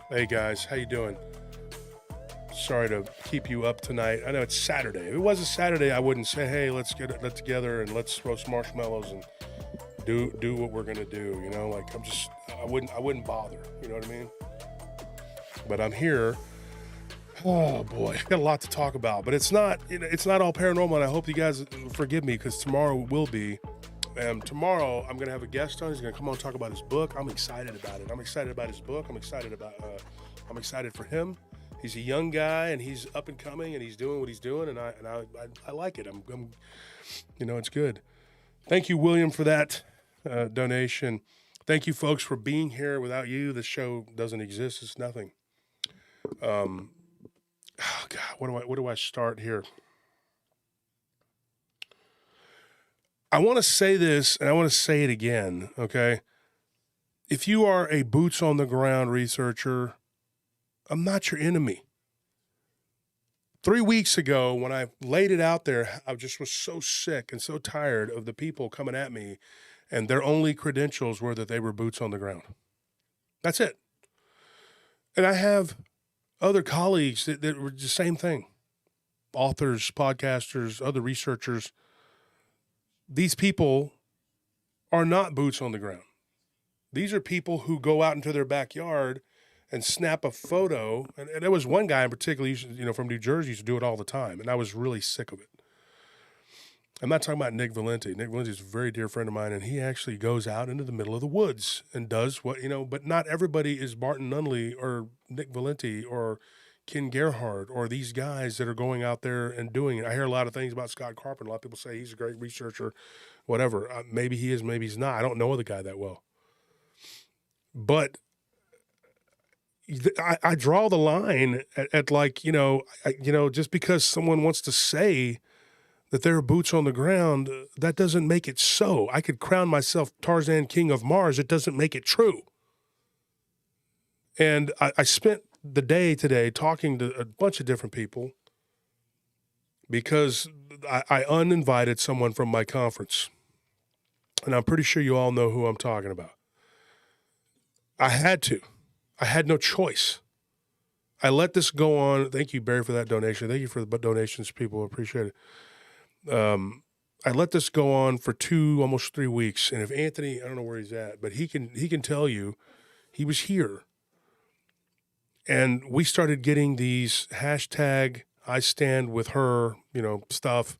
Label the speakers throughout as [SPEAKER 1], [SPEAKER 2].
[SPEAKER 1] Hey guys, how you doing? Sorry to keep you up tonight. I know it's Saturday. If it was a Saturday, I wouldn't say, "Hey, let's get together and let's roast marshmallows and do what we're gonna do." You know, like I wouldn't bother. You know what I mean? But I'm here. Oh boy, I got a lot to talk about, but it's not all paranormal. And I hope you guys forgive me because tomorrow will be. Tomorrow I'm gonna have a guest on. He's gonna come on and talk about his book. I'm excited about it. I'm excited about his book. I'm excited for him. He's a young guy and he's up and coming and he's doing what he's doing and I like it. I'm it's good. Thank you, William, for that donation. Thank you, folks, for being here. Without you, the show doesn't exist. It's nothing. Oh God, what do I start here? I want to say this, and I want to say it again, okay? If you are a boots-on-the-ground researcher, I'm not your enemy. 3 weeks ago, when I laid it out there, I just was so sick and so tired of the people coming at me, and their only credentials were that they were boots on the ground. That's it. And I have other colleagues that were the same thing. Authors, podcasters, other researchers. These people are not boots on the ground. These are people who go out into their backyard and snap a photo. And there was one guy in particular, from New Jersey, used to do it all the time. And I was really sick of it. I'm not talking about Nick Valenti. Nick Valenti is a very dear friend of mine, and he actually goes out into the middle of the woods and does what, but not everybody is Barton Nunley or Nick Valenti or Ken Gerhard or these guys that are going out there and doing it. I hear a lot of things about Scott Carpenter. A lot of people say he's a great researcher, whatever. Maybe he is, maybe he's not. I don't know the guy that well. But I draw the line at like, just because someone wants to say that they're boots on the ground, that doesn't make it so. I could crown myself Tarzan King of Mars. It doesn't make it true. And I spent the day today talking to a bunch of different people because I uninvited someone from my conference. And I'm pretty sure you all know who I'm talking about. I had to. I had no choice. I let this go on. Thank you, Barry, for that donation. Thank you for the donations, people. I appreciate it. I let this go on for almost 3 weeks. And if Anthony, I don't know where he's at, but he can tell you he was here. And we started getting these hashtag I stand with her, stuff.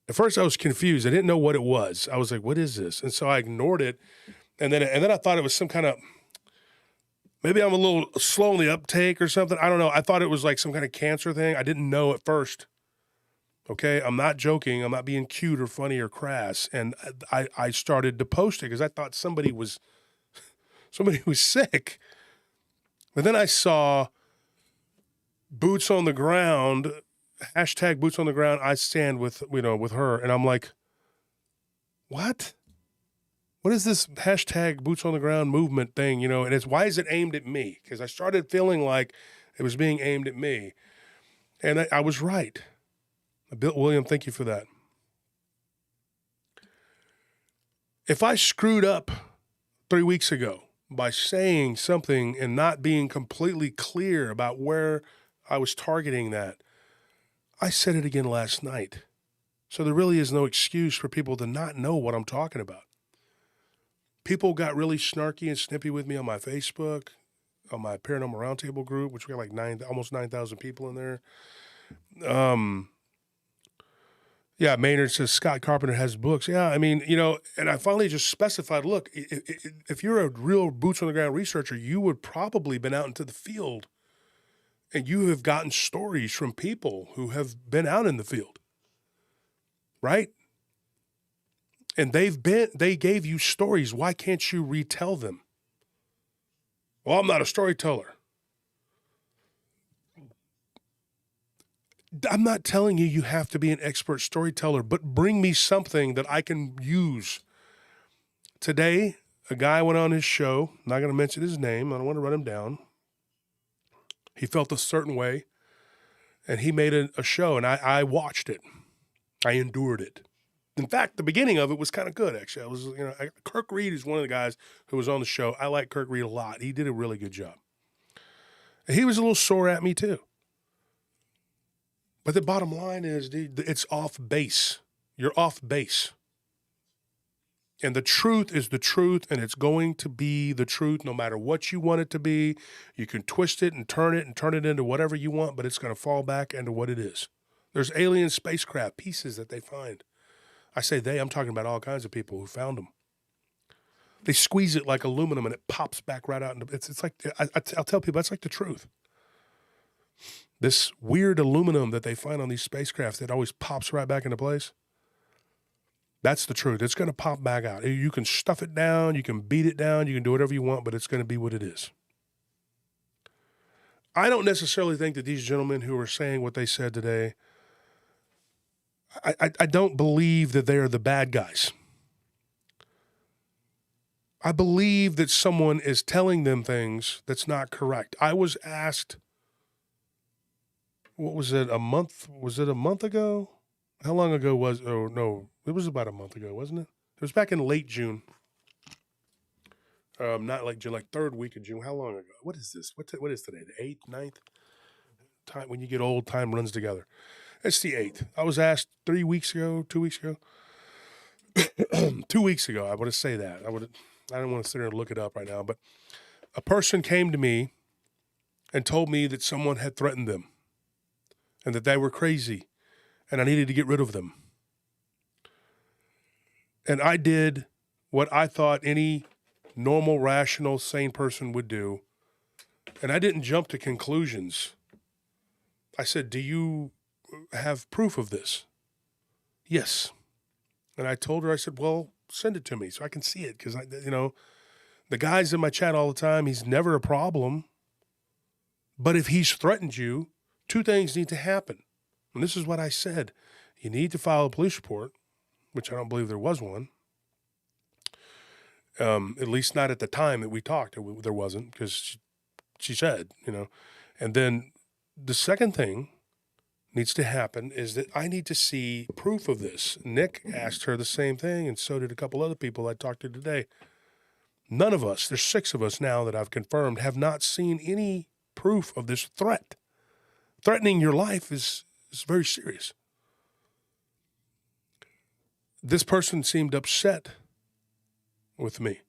[SPEAKER 1] At first I was confused. I didn't know what it was. I was like, what is this? And so I ignored it. And then I thought it was some kind of, maybe I'm a little slow on the uptake or something. I don't know. I thought it was like some kind of cancer thing. I didn't know at first. Okay, I'm not joking. I'm not being cute or funny or crass. And I started to post it because I thought somebody was sick. But then I saw boots on the ground, hashtag boots on the ground. I stand with her. And I'm like, what? What is this hashtag boots on the ground movement thing? And why is it aimed at me? Because I started feeling like it was being aimed at me. And I was right. William, thank you for that. If I screwed up 3 weeks ago by saying something and not being completely clear about where I was targeting that, I said it again last night. So there really is no excuse for people to not know what I'm talking about. People got really snarky and snippy with me on my Facebook, on my Paranormal Roundtable group, which we got like almost 9,000 people in there. Yeah, Maynard says Scott Carpenter has books. Yeah, I mean, and I finally just specified, look, if you're a real boots on the ground researcher, you would probably been out into the field and you have gotten stories from people who have been out in the field, right? And they gave you stories. Why can't you retell them? Well, I'm not a storyteller. I'm not telling you have to be an expert storyteller, but bring me something that I can use. Today, a guy went on his show. I'm not going to mention his name. I don't want to run him down. He felt a certain way, and he made a show, and I watched it. I endured it. In fact, the beginning of it was kind of good, actually. I was, Kirk Reed is one of the guys who was on the show. I like Kirk Reed a lot. He did a really good job. And he was a little sore at me too. But the bottom line is, dude, it's off base. You're off base. And the truth is the truth, and it's going to be the truth no matter what you want it to be. You can twist it and turn it into whatever you want, but it's going to fall back into what it is. There's alien spacecraft pieces that they find. I say they, I'm talking about all kinds of people who found them. They squeeze it like aluminum and it pops back right out. It's like, I'll tell people, that's like the truth. This weird aluminum that they find on these spacecraft that always pops right back into place. That's the truth. It's going to pop back out. You can stuff it down. You can beat it down. You can do whatever you want, but it's going to be what it is. I don't necessarily think that these gentlemen who are saying what they said today, I don't believe that they are the bad guys. I believe that someone is telling them things that's not correct. I was asked, what was it, was it a month ago? How long ago was, oh no, it was about a month ago, wasn't it? It was back in late June. Not late June, like third week of June. How long ago? What is this? What is today? The 8th, 9th? Time, when you get old, time runs together. It's the 8th. I was asked 2 weeks ago. 2 weeks ago, I want to say that. I don't want to sit there and look it up right now, but a person came to me and told me that someone had threatened them and that they were crazy and I needed to get rid of them. And I did what I thought any normal, rational, sane person would do. And I didn't jump to conclusions. I said, do you have proof of this? Yes. And I told her, I said, well, send it to me so I can see it. Because, the guy's in my chat all the time. He's never a problem. But if he's threatened you, 2 things need to happen. And this is what I said. You need to file a police report, which I don't believe there was one. At least not at the time that we talked. There wasn't, because she said, And then the second thing needs to happen is that I need to see proof of this. Nick asked her the same thing, and so did a couple other people I talked to today. None of us, there's 6 of us now that I've confirmed, have not seen any proof of this threat. Threatening your life is very serious. This person seemed upset with me,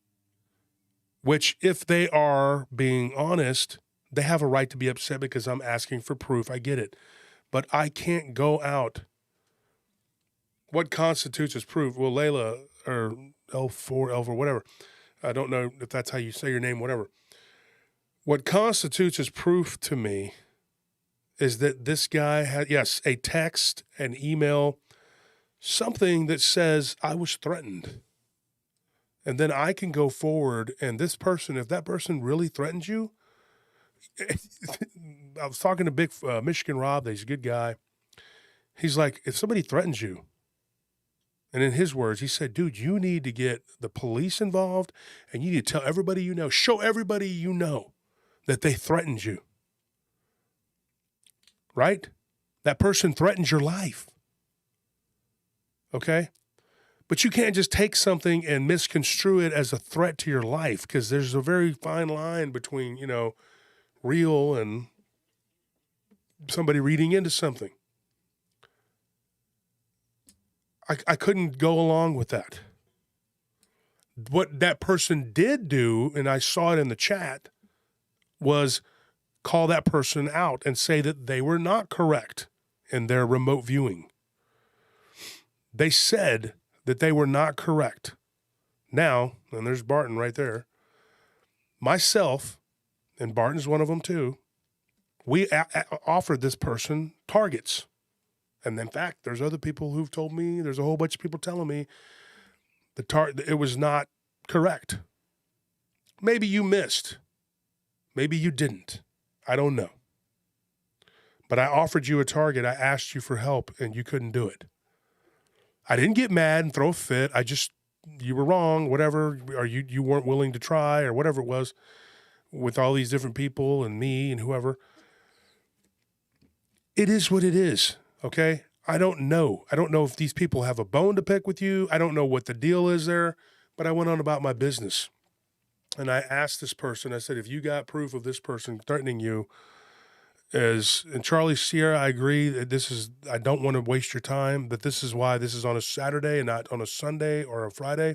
[SPEAKER 1] which, if they are being honest, they have a right to be upset because I'm asking for proof. I get it. But I can't go out. What constitutes as proof? Well, Layla, or L4, or whatever. I don't know if that's how you say your name, whatever. What constitutes as proof to me is that this guy had, yes, a text, an email, something that says I was threatened. And then I can go forward, and this person, if that person really threatens you, I was talking to Big Michigan Rob, he's a good guy. He's like, if somebody threatens you, and in his words, he said, dude, you need to get the police involved, and you need to tell everybody you know, show everybody you know that they threatened you. Right? That person threatens your life. Okay? But you can't just take something and misconstrue it as a threat to your life, because there's a very fine line between, real and somebody reading into something. I couldn't go along with that. What that person did do, and I saw it in the chat, was call that person out and say that they were not correct in their remote viewing. They said that they were not correct. Now, and there's Barton right there, myself, and Barton's one of them too, we offered this person targets. And in fact, there's other people who've told me, there's a whole bunch of people telling me it was not correct. Maybe you missed. Maybe you didn't. I don't know. But I offered you a target. I asked you for help, and you couldn't do it. I didn't get mad and throw a fit. You were wrong, whatever, or you weren't willing to try, or whatever it was, with all these different people and me and whoever. It is what it is, okay? I don't know. I don't know if these people have a bone to pick with you. I don't know what the deal is there, but I went on about my business. And I asked this person, I said, if you got proof of this person threatening you, and Charlie Sierra, I agree that I don't want to waste your time, but this is why this is on a Saturday and not on a Sunday or a Friday,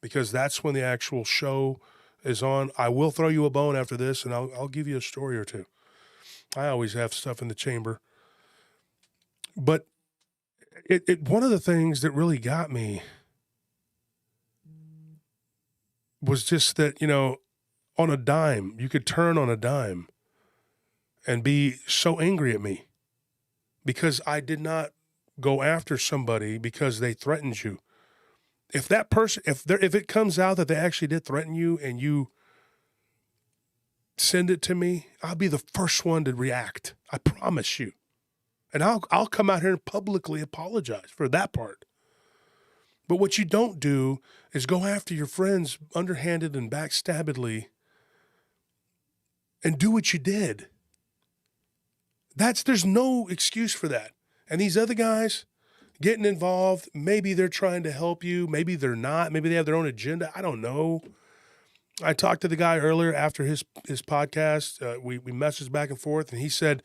[SPEAKER 1] because that's when the actual show is on. I will throw you a bone after this, and I'll give you a story or two. I always have stuff in the chamber. But one of the things that really got me was just that, on a dime, you could turn on a dime and be so angry at me because I did not go after somebody because they threatened you. If that person, if it comes out that they actually did threaten you and you send it to me, I'll be the first one to react. I promise you. And I'll come out here and publicly apologize for that part. But what you don't do is go after your friends underhanded and backstabbedly and do what you did. There's no excuse for that. And these other guys getting involved, maybe they're trying to help you, maybe they're not, maybe they have their own agenda. I don't know. I talked to the guy earlier after his podcast. We messaged back and forth, and he said,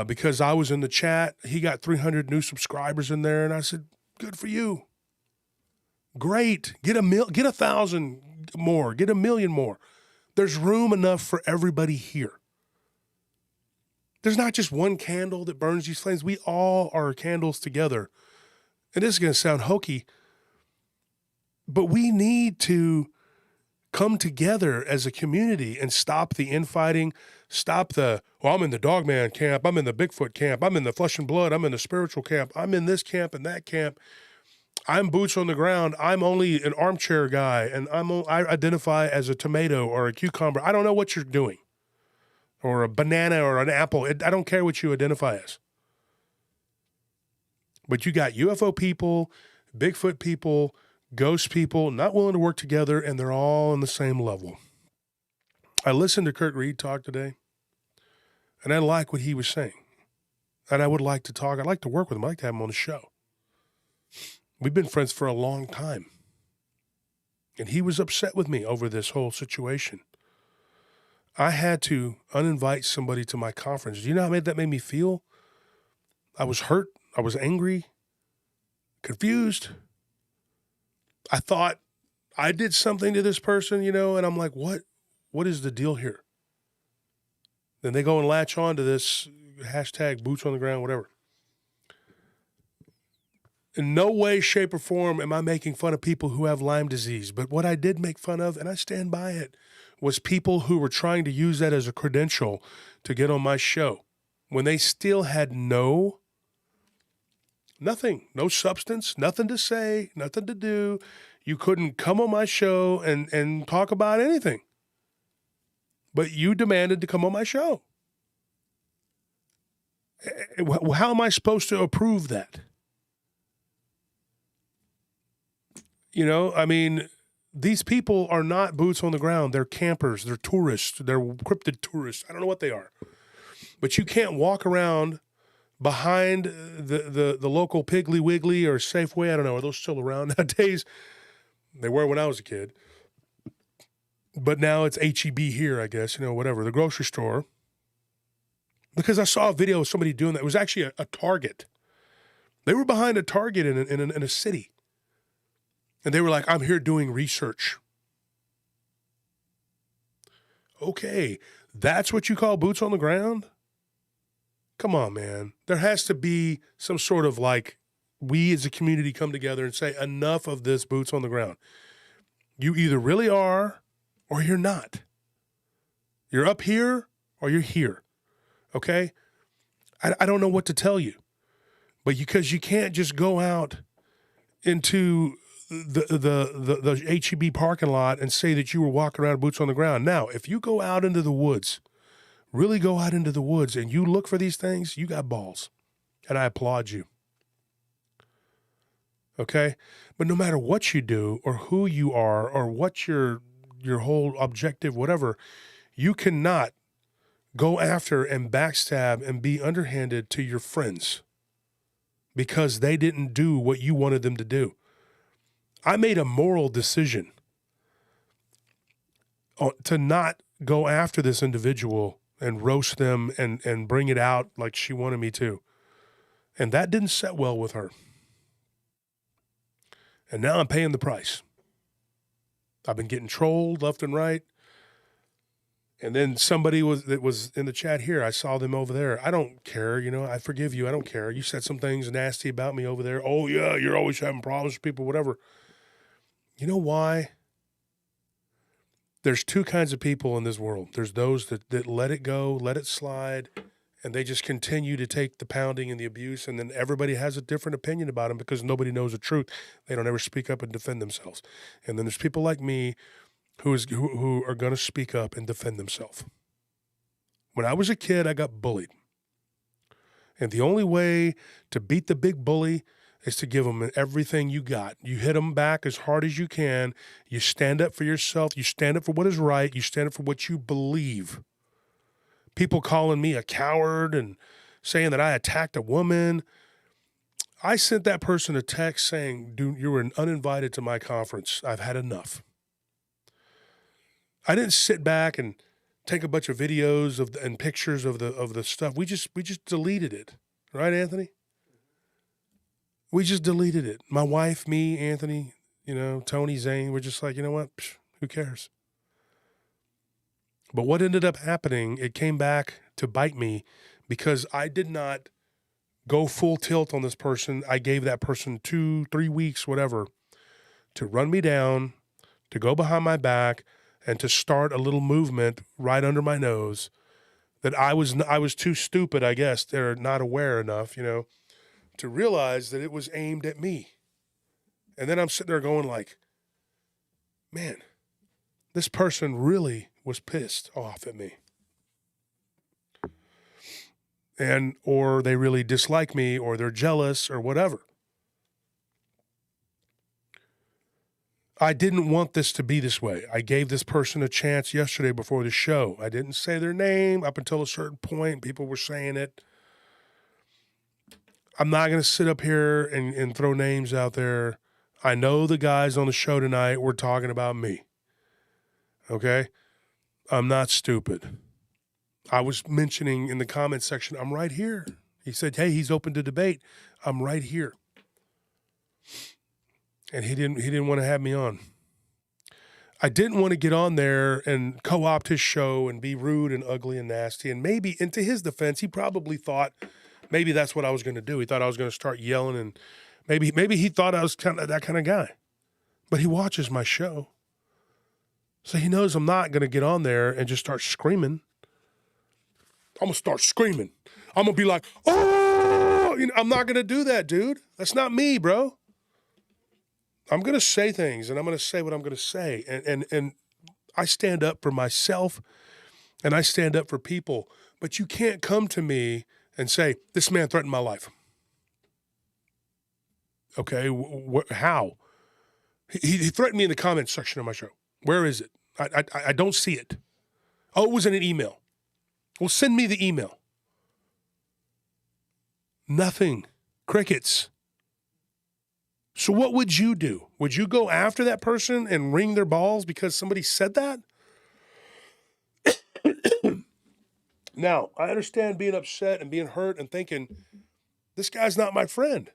[SPEAKER 1] because I was in the chat, he got 300 new subscribers in there. And I said, good for you. Great. Get 1,000 more, get 1,000,000 more. There's room enough for everybody here. There's not just one candle that burns these flames. We all are candles together. And this is going to sound hokey, but we need to come together as a community and stop the infighting, stop I'm in the dogman camp, I'm in the Bigfoot camp, I'm in the flesh and blood, I'm in the spiritual camp, I'm in this camp and that camp. I'm boots on the ground. I'm only an armchair guy, and I identify as a tomato or a cucumber. I don't know what you're doing, or a banana or an apple. I don't care what you identify as. But you got UFO people, Bigfoot people, ghost people, not willing to work together, and they're all on the same level. I listened to Kurt Reed talk today, and I like what he was saying. And I would like to talk. I'd like to work with him. I'd like to have him on the show. We've been friends for a long time. And he was upset with me over this whole situation. I had to uninvite somebody to my conference. Do you know how that made me feel? I was hurt. I was angry, confused. I thought I did something to this person, and I'm like, what is the deal here? Then they go and latch on to this hashtag boots on the ground, whatever. In no way, shape, or form am I making fun of people who have Lyme disease. But what I did make fun of, and I stand by it, was people who were trying to use that as a credential to get on my show when they still had nothing, no substance, nothing to say, nothing to do. You couldn't come on my show and talk about anything. But you demanded to come on my show. How am I supposed to approve that? These people are not boots on the ground. They're campers. They're tourists. They're cryptid tourists. I don't know what they are. But you can't walk around behind the local Piggly Wiggly or Safeway. I don't know. Are those still around nowadays? They were when I was a kid. But now it's H-E-B here, I guess, whatever. The grocery store. Because I saw a video of somebody doing that. It was actually a Target. They were behind a Target in a city. And they were like, I'm here doing research. Okay, that's what you call boots on the ground? Come on, man. There has to be some sort of we as a community come together and say, enough of this boots on the ground. You either really are or you're not. You're up here or you're here. Okay? I don't know what to tell you. But because you can't just go out into the H-E-B parking lot and say that you were walking around boots on the ground. Now, if you go out into the woods, really go out into the woods and you look for these things, you got balls. And I applaud you. Okay? But no matter what you do or who you are or what your whole objective, whatever, you cannot go after and backstab and be underhanded to your friends. because they didn't do what you wanted them to do. I made a moral decision to not go after this individual and roast them and bring it out like she wanted me to. And that didn't set well with her. And now I'm paying the price. I've been getting trolled left and right. And then somebody that was in the chat here, I saw them over there. I don't care, I forgive you. I don't care. You said some things nasty about me over there. Oh, yeah, you're always having problems with people, whatever. You know why? There's two kinds of people in this world. There's those that let it go, let it slide, and they just continue to take the pounding and the abuse, and then everybody has a different opinion about them because nobody knows the truth. They don't ever speak up and defend themselves. And then there's people like me who are going to speak up and defend themselves. When I was a kid, I got bullied. And the only way to beat the big bully is to give them everything you got. You hit them back as hard as you can. You stand up for yourself. You stand up for what is right. You stand up for what you believe. People calling me a coward and saying that I attacked a woman. I sent that person a text saying, dude, you were uninvited to my conference. I've had enough. I didn't sit back and take a bunch of videos and pictures of the stuff. We just deleted it. Right, Anthony? We just deleted it. My wife, me, Anthony, Tony, Zane, we're just like, you know what? Who cares? But what ended up happening, it came back to bite me because I did not go full tilt on this person. I gave that person 2-3 weeks, whatever, to run me down, to go behind my back, and to start a little movement right under my nose that I was too stupid, I guess. They're not aware enough, to realize that it was aimed at me. And then I'm sitting there going like, man, this person really was pissed off at me. Or they really dislike me, or they're jealous, or whatever. I didn't want this to be this way. I gave this person a chance yesterday before the show. I didn't say their name up until a certain point. People were saying it. I'm not going to sit up here and throw names out there. I know the guys on the show tonight were talking about me. Okay? I'm not stupid. I was mentioning in the comment section, I'm right here. He said, hey, he's open to debate. I'm right here. And he didn't want to have me on. I didn't want to get on there and co-opt his show and be rude and ugly and nasty. And maybe, and to his defense, he probably thought maybe that's what I was going to do. He thought I was going to start yelling, and maybe he thought I was kind of that kind of guy. But he watches my show. So he knows I'm not going to get on there and just start screaming. I'm going to start screaming. I'm going to be like, oh, I'm not going to do that, dude. That's not me, bro. I'm going to say things, and I'm going to say what I'm going to say. And I stand up for myself, and I stand up for people. But you can't come to me and say, this man threatened my life. Okay, how? He threatened me in the comments section of my show. Where is it? I don't see it. Oh, it was in an email. Well, send me the email. Nothing. Crickets. So what would you do? Would you go after that person and wring their balls because somebody said that? Now, I understand being upset and being hurt and thinking, this guy's not my friend.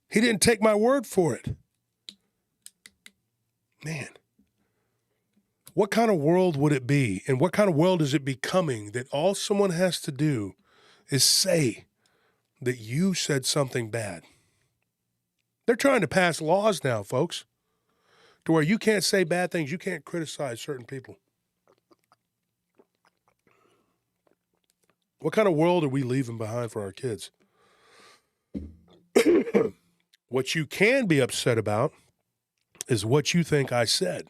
[SPEAKER 1] He didn't take my word for it. Man, what kind of world would it be? And what kind of world is it becoming that all someone has to do is say that you said something bad? They're trying to pass laws now, folks, to where you can't say bad things. You can't criticize certain people. What kind of world are we leaving behind for our kids? What you can be upset about is what you think I said.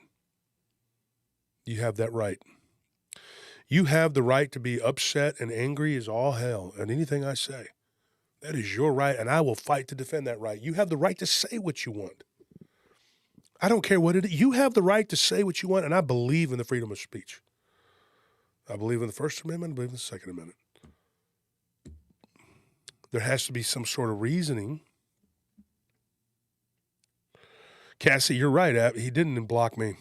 [SPEAKER 1] You have that right. You have the right to be upset and angry as all hell at anything I say. That is your right, and I will fight to defend that right. You have the right to say what you want. I don't care what it is. You have the right to say what you want, and I believe in the freedom of speech. I believe in the First Amendment. I believe in the Second Amendment. There has to be some sort of reasoning Cassie, you're right. He didn't block me.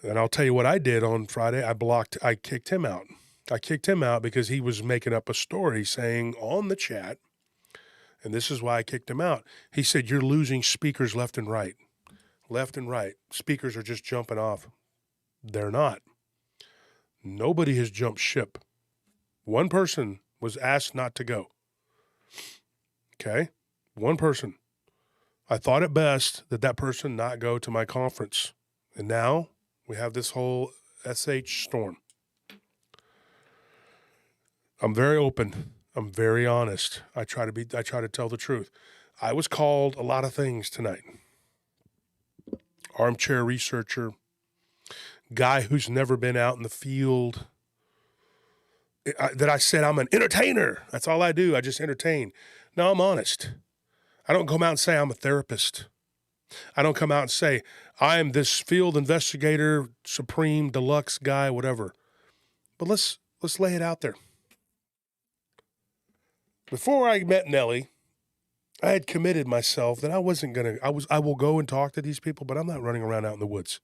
[SPEAKER 1] And I'll tell you what I did on Friday. I kicked him out. I kicked him out because he was making up a story saying on the chat, and this is why I kicked him out. He said, you're losing speakers left and right. Left and right. Speakers are just jumping off. They're not. Nobody has jumped ship. One person was asked not to go. Okay? One person. I thought it best that that person not go to my conference. And now we have this whole SH storm. I'm very open. I'm very honest. I try to tell the truth. I was called a lot of things tonight. Armchair researcher, guy who's never been out in the field. That I said I'm an entertainer. That's all I do. I just entertain. No, I'm honest. I don't come out and say I'm a therapist. I don't come out and say I am this field investigator, supreme, deluxe guy, whatever. But let's lay it out there. Before I met Nellie, I had committed myself that I wasn't going to, I will go and talk to these people, but I'm not running around out in the woods.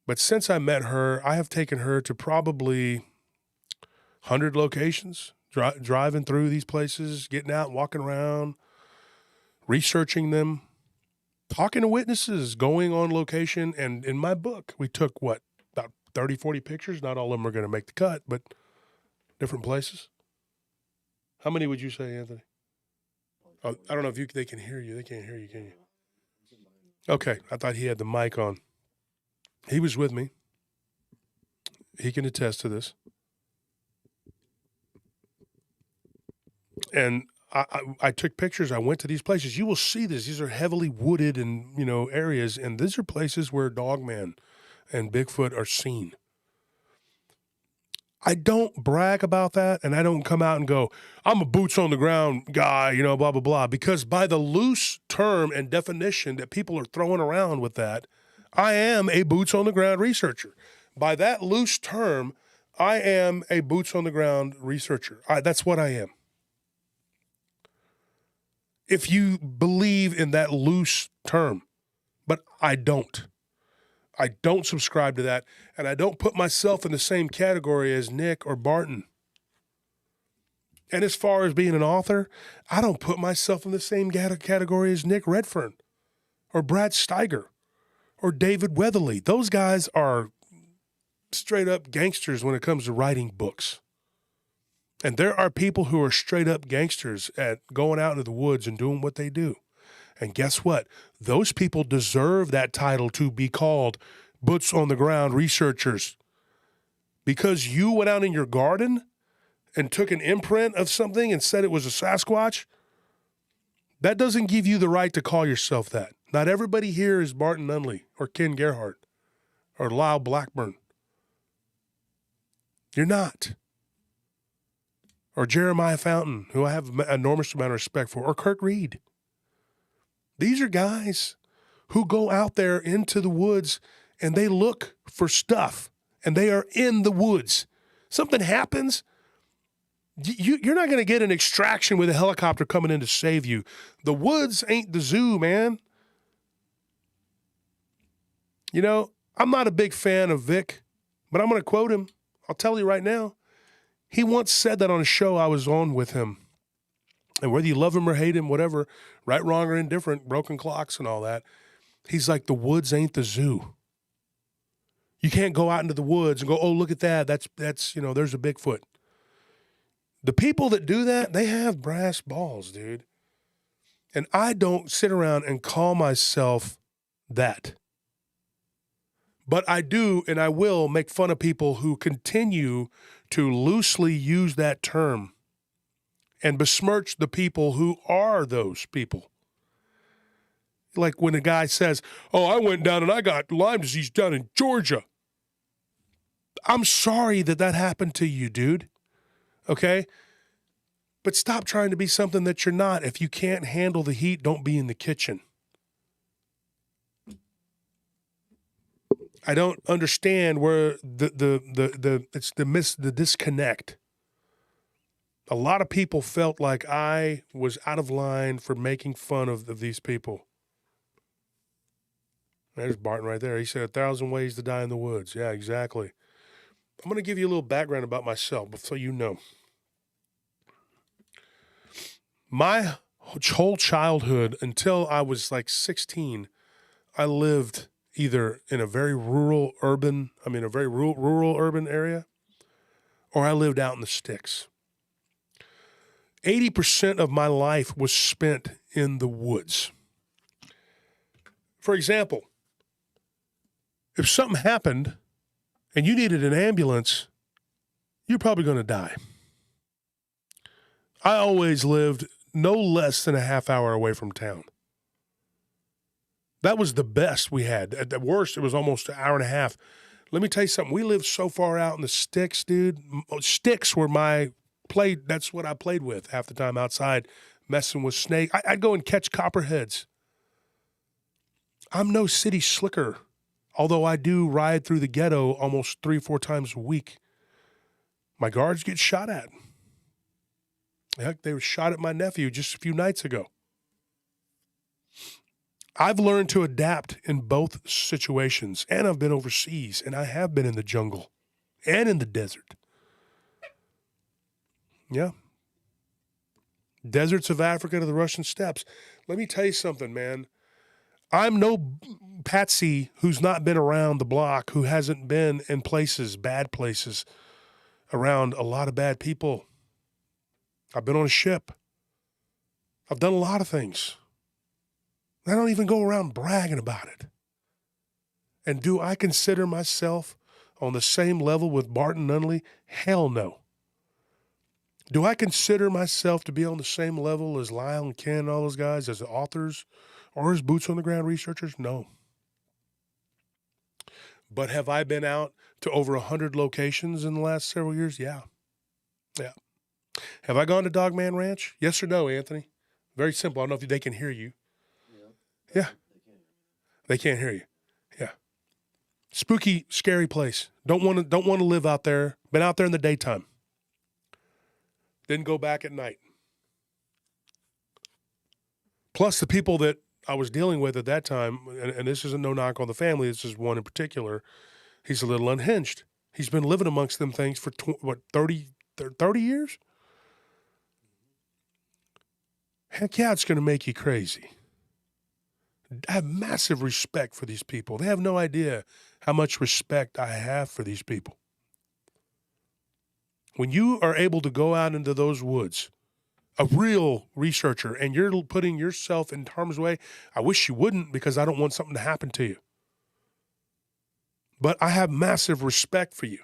[SPEAKER 1] But since I met her, I have taken her to probably 100 locations, driving through these places, getting out, walking around, researching them, talking to witnesses, going on location. And in my book, we took about 30, 40 pictures. Not all of them are going to make the cut, but different places. How many would you say, Anthony? Oh, I don't know if they can hear you. They can't hear you, can you? Okay. I thought he had the mic on. He was with me. He can attest to this. And I took pictures. I went to these places. You will see this. These are heavily wooded and, areas. And these are places where Dogman and Bigfoot are seen. I don't brag about that, and I don't come out and go, I'm a boots on the ground guy, blah, blah, blah. Because by the loose term and definition that people are throwing around with that, I am a boots on the ground researcher. By that loose term, I am a boots on the ground researcher. That's what I am. If you believe in that loose term, but I don't. I don't subscribe to that, and I don't put myself in the same category as Nick or Barton. And as far as being an author, I don't put myself in the same category as Nick Redfern or Brad Steiger or David Weatherly. Those guys are straight up gangsters when it comes to writing books. And there are people who are straight up gangsters at going out into the woods and doing what they do. And guess what? Those people deserve that title to be called boots on the ground researchers. Because you went out in your garden and took an imprint of something and said it was a Sasquatch, that doesn't give you the right to call yourself that. Not everybody here is Barton Nunley or Ken Gerhardt or Lyle Blackburn. You're not. Or Jeremiah Fountain, who I have an enormous amount of respect for, or Kurt Reed. These are guys who go out there into the woods and they look for stuff, and they are in the woods. Something happens, you're not going to get an extraction with a helicopter coming in to save you. The woods ain't the zoo, man. I'm not a big fan of Vic, but I'm going to quote him. I'll tell you right now. He once said that on a show I was on with him. And whether you love him or hate him, whatever, right, wrong, or indifferent, broken clocks and all that, he's like, the woods ain't the zoo. You can't go out into the woods and go, oh, look at that. That's there's a Bigfoot. The people that do that, they have brass balls, dude. And I don't sit around and call myself that. But I do, and I will make fun of people who continue to loosely use that term and besmirch the people who are those people. Like when a guy says, oh, I went down and I got Lyme disease down in Georgia. I'm sorry that happened to you, dude. Okay? But stop trying to be something that you're not. If you can't handle the heat, don't be in the kitchen. I don't understand where the disconnect. A lot of people felt like I was out of line for making fun of these people. There's Barton right there. He said 1,000 ways to die in the woods. Yeah, exactly. I'm going to give you a little background about myself so you know. My whole childhood until I was like 16, I lived either in a very rural urban area, or I lived out in the sticks. 80% of my life was spent in the woods. For example, if something happened and you needed an ambulance, you're probably going to die. I always lived no less than a half hour away from town. That was the best we had. At the worst, it was almost an hour and a half. Let me tell you something. We lived so far out in the sticks, dude. Sticks were that's what I played with half the time outside, messing with snake. I'd go and catch copperheads. I'm no city slicker, although I do ride through the ghetto almost 3-4 times a week. My guards get shot at. Heck, they were shot at my nephew just a few nights ago. I've learned to adapt in both situations, and I've been overseas, and I have been in the jungle and in the desert. Yeah. Deserts of Africa to the Russian steppes. Let me tell you something, man. I'm no patsy who's not been around the block, who hasn't been in places, bad places, around a lot of bad people. I've been on a ship. I've done a lot of things. I don't even go around bragging about it. And do I consider myself on the same level with Barton Nunley? Hell no. Do I consider myself to be on the same level as Lyle and Ken and all those guys, as the authors or as boots on the ground researchers? No. But have I been out to over 100 locations in the last several years? Yeah. Yeah. Have I gone to Dogman Ranch? Yes or no, Anthony? Very simple. I don't know if they can hear you. Yeah. They can't hear you. Yeah. Spooky, scary place. Don't want to live out there. Been out there in the daytime. Didn't go back at night. Plus the people that I was dealing with at that time, and this is no knock on the family, this is one in particular, he's a little unhinged. He's been living amongst them things for 30 years? Heck yeah, it's going to make you crazy. I have massive respect for these people. They have no idea how much respect I have for these people. When you are able to go out into those woods, a real researcher, and you're putting yourself in harm's way, I wish you wouldn't, because I don't want something to happen to you. But I have massive respect for you.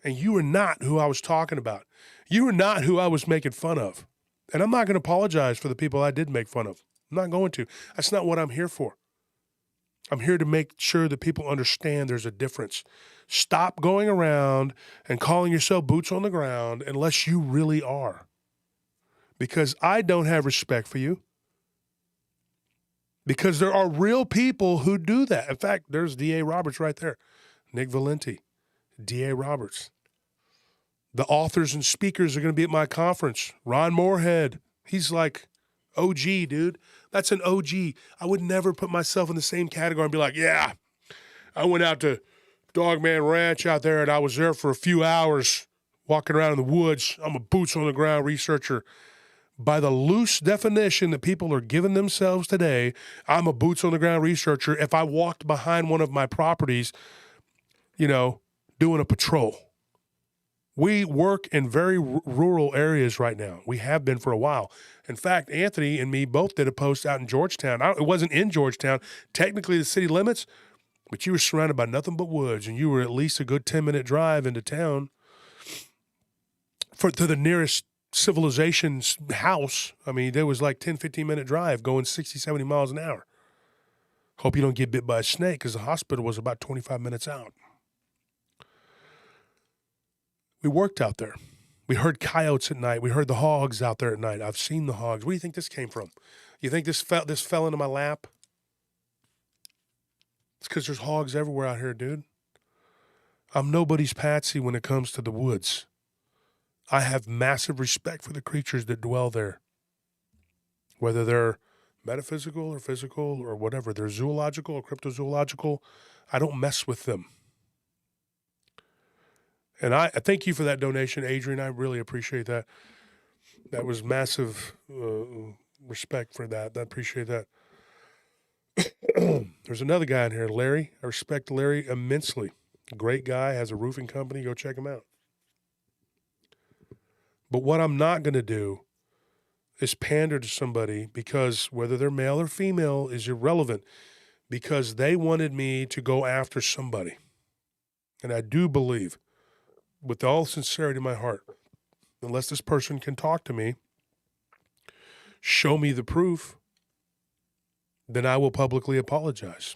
[SPEAKER 1] And you are not who I was talking about. You are not who I was making fun of. And I'm not going to apologize for the people I did make fun of. I'm not going to. That's not what I'm here for. I'm here to make sure that people understand there's a difference. Stop going around and calling yourself boots on the ground unless you really are. Because I don't have respect for you. Because there are real people who do that. In fact, there's D.A. Roberts right there. Nick Valenti, D.A. Roberts. The authors and speakers are going to be at my conference. Ron Moorhead. He's like OG, dude. That's an OG. I would never put myself in the same category and be like, yeah, I went out to Dogman Ranch out there and I was there for a few hours walking around in the woods. I'm a boots on the ground researcher. By the loose definition that people are giving themselves today, I'm a boots on the ground researcher if I walked behind one of my properties, doing a patrol. We work in very rural areas right now. We have been for a while. In fact, Anthony and me both did a post out in Georgetown. It wasn't in Georgetown, technically the city limits, but you were surrounded by nothing but woods, and you were at least a good 10-minute drive into town to the nearest civilization's house. I mean, there was like 10, 15-minute drive going 60, 70 miles an hour. Hope you don't get bit by a snake, because the hospital was about 25 minutes out. We worked out there. We heard coyotes at night. We heard the hogs out there at night. I've seen the hogs. Where do you think this came from? You think this fell into my lap? It's because there's hogs everywhere out here, dude. I'm nobody's patsy when it comes to the woods. I have massive respect for the creatures that dwell there, whether they're metaphysical or physical or whatever. They're zoological or cryptozoological. I don't mess with them. And I thank you for that donation, Adrian. I really appreciate that. That was massive respect for that. I appreciate that. There's another guy in here, Larry. I respect Larry immensely. Great guy, has a roofing company. Go check him out. But what I'm not going to do is pander to somebody because whether they're male or female is irrelevant because they wanted me to go after somebody. And I do believe, with all sincerity in my heart, unless this person can talk to me, show me the proof, then I will publicly apologize.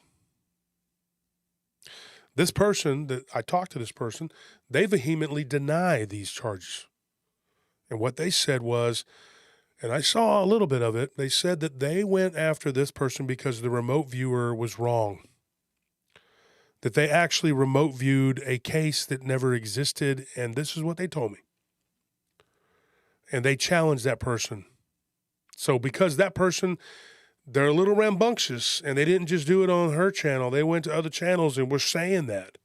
[SPEAKER 1] This person that I talked to, this person, they vehemently deny these charges. And what they said was, and I saw a little bit of it, they said that they went after this person because the remote viewer was wrong. That they actually remote viewed a case that never existed, and this is what they told me. And they challenged that person. So because that person, they're a little rambunctious, and they didn't just do it on her channel. They went to other channels and were saying that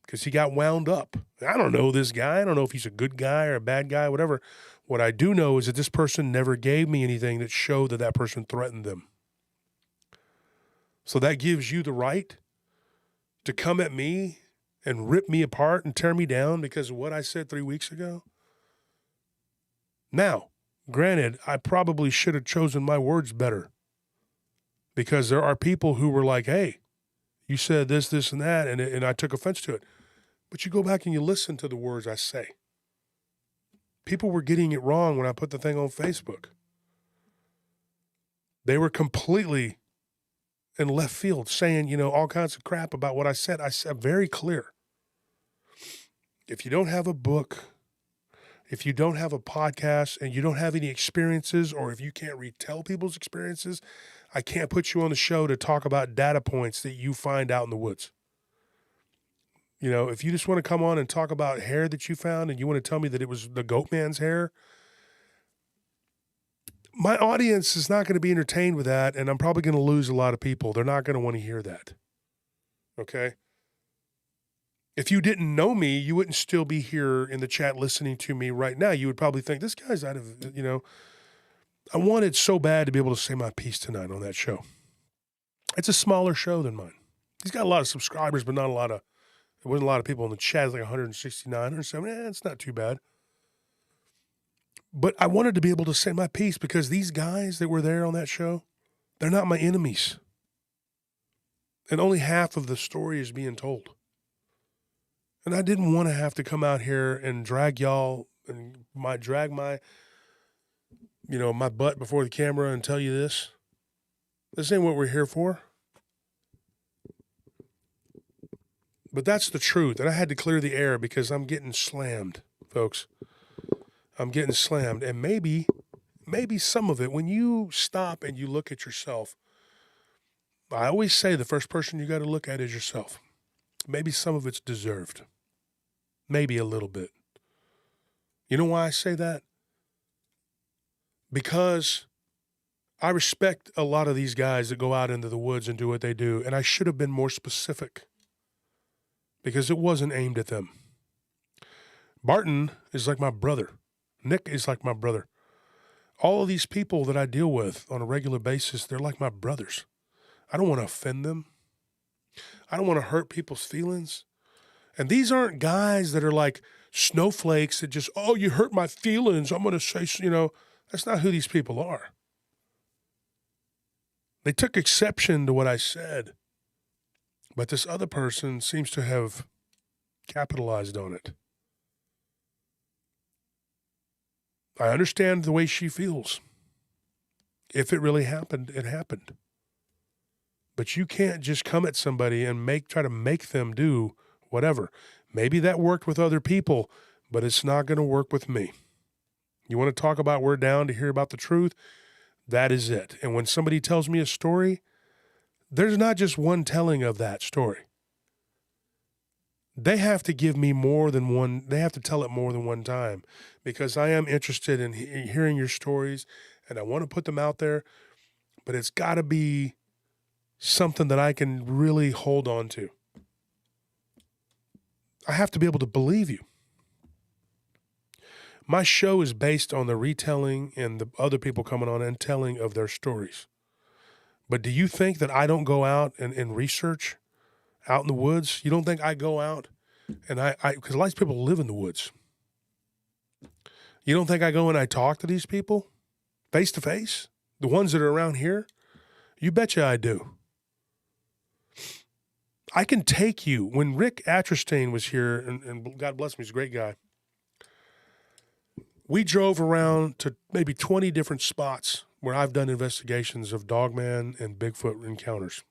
[SPEAKER 1] because he got wound up. I don't know this guy. I don't know if he's a good guy or a bad guy, whatever. What I do know is that this person never gave me anything that showed that that person threatened them. So that gives you the right to come at me and rip me apart and tear me down because of what I said 3 weeks ago? Now, granted, I probably should have chosen my words better because there are people who were like, hey, you said this, this, and that, and I took offense to it. But you go back and you listen to the words I say. People were getting it wrong when I put the thing on Facebook. They were completely in left field saying, all kinds of crap about what I said. I said very clear. If you don't have a book, if you don't have a podcast and you don't have any experiences, or if you can't retell people's experiences, I can't put you on the show to talk about data points that you find out in the woods. If you just want to come on and talk about hair that you found and you want to tell me that it was the goat man's hair, my audience is not going to be entertained with that, and I'm probably going to lose a lot of people. They're not going to want to hear that. Okay? If you didn't know me, you wouldn't still be here in the chat listening to me right now. You would probably think, this guy's out of, I wanted so bad to be able to say my piece tonight on that show. It's a smaller show than mine. He's got a lot of subscribers, but there wasn't a lot of people in the chat. It's like 169, 170. It's not too bad. But I wanted to be able to say my piece because these guys that were there on that show, they're not my enemies. And only half of the story is being told. And I didn't want to have to come out here and drag y'all and drag my butt before the camera and tell you this. This ain't what we're here for. But that's the truth. And I had to clear the air because I'm getting slammed, folks. I'm getting slammed. And maybe some of it, when you stop and you look at yourself, I always say the first person you got to look at is yourself. Maybe some of it's deserved. Maybe a little bit. You know why I say that? Because I respect a lot of these guys that go out into the woods and do what they do, and I should have been more specific because it wasn't aimed at them. Barton is like my brother. Nick is like my brother. All of these people that I deal with on a regular basis, they're like my brothers. I don't want to offend them. I don't want to hurt people's feelings. And these aren't guys that are like snowflakes that just, oh, you hurt my feelings. I'm going to say, that's not who these people are. They took exception to what I said. But this other person seems to have capitalized on it. I understand the way she feels. If it really happened, it happened. But you can't just come at somebody and try to make them do whatever. Maybe that worked with other people, but it's not going to work with me. You want to talk about we're down to hear about the truth? That is it. And when somebody tells me a story, there's not just one telling of that story. They have to give me more than one. They have to tell it more than one time because I am interested in hearing your stories and I want to put them out there. but it's got to be something that I can really hold on to. I have to be able to believe you. My show is based on the retelling and the other people coming on and telling of their stories. But do you think that I don't go out and research out in the woods? You don't think I go out and because a lot of people live in the woods. You don't think I go and I talk to these people face to face? The ones that are around here? You betcha I do. I can take you. When Rick Atterstein was here, and God bless him, he's a great guy, we drove around to maybe 20 different spots where I've done investigations of Dogman and Bigfoot encounters.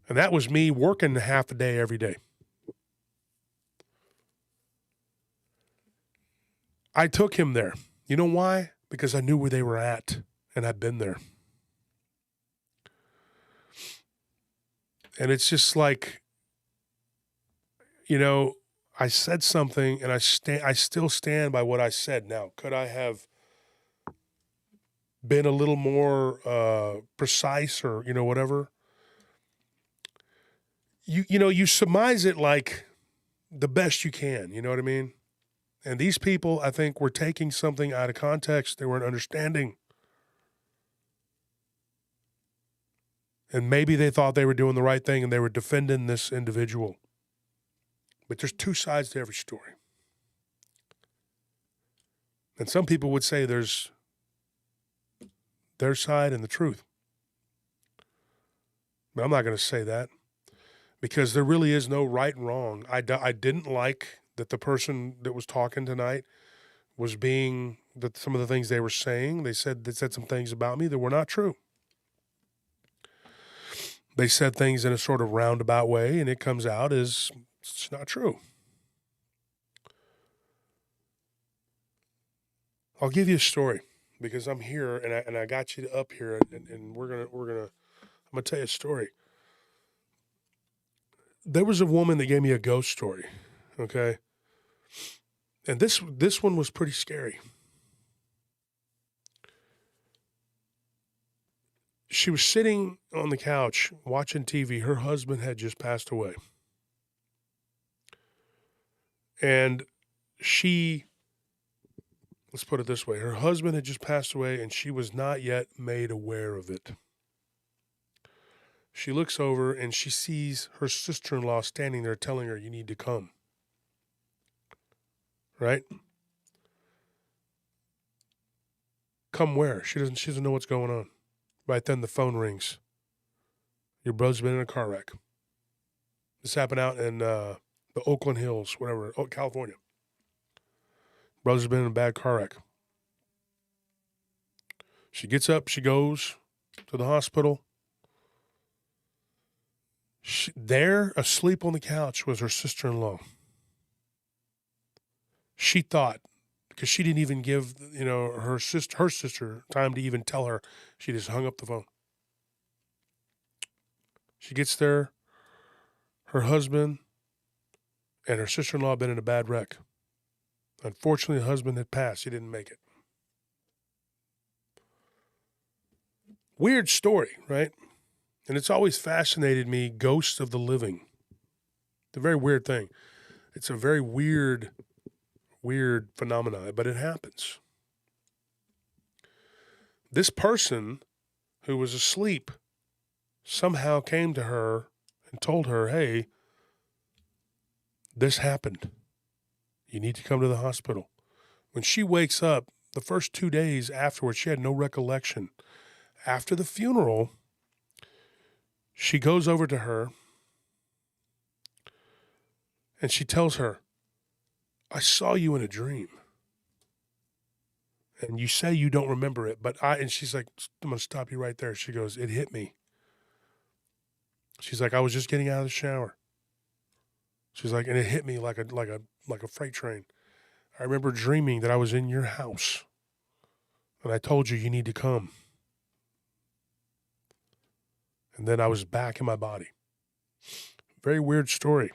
[SPEAKER 1] And that was me working half a day every day. I took him there. You know why? Because I knew where they were at, and I've been there. And it's just like, you know, I said something, and I still stand by what I said. Now, could I have been a little more precise or, you know, whatever? You surmise it like the best you can. You know what I mean? And these people, I think, were taking something out of context. They weren't understanding. And maybe they thought they were doing the right thing and they were defending this individual. But there's two sides to every story. And some people would say there's their side and the truth. But I'm not going to say that because there really is no right and wrong. I didn't like that the person that was talking tonight was being, that some of the things they were saying, they said some things about me that were not true. They said things in a sort of roundabout way, and it comes out as it's not true. I'll give you a story because I'm here and I got you up here and I'm gonna tell you a story. There was a woman that gave me a ghost story, okay? And this one was pretty scary. She was sitting on the couch watching TV. Her husband had just passed away. And let's put it this way, her husband had just passed away and she was not yet made aware of it. She looks over and she sees her sister-in-law standing there telling her, "You need to come." Right? Come where? She doesn't know what's going on. Right then the phone rings. Your brother's been in a car wreck. This happened out in the Oakland Hills, whatever, California. Brother's been in a bad car wreck. She gets up, she goes to the hospital. There, asleep on the couch, was her sister-in-law. She thought, because she didn't even give, her sister time to even tell her, she just hung up the phone. She gets there, her husband and her sister-in-law had been in a bad wreck. Unfortunately, the husband had passed. He didn't make it. Weird story, right? And it's always fascinated me, ghosts of the living. It's a very weird thing. It's a very weird phenomenon, but it happens. This person who was asleep somehow came to her and told her, "Hey, this happened. You need to come to the hospital." When she wakes up, the first 2 days afterwards, she had no recollection. After the funeral, she goes over to her and she tells her, "I saw you in a dream. And you say you don't remember it, but and she's like, "I'm going to stop you right there." She goes, "It hit me." She's like, "I was just getting out of the shower." She's like, "And it hit me like a freight train. I remember dreaming that I was in your house and I told you need to come. And then I was back in my body." Very weird story.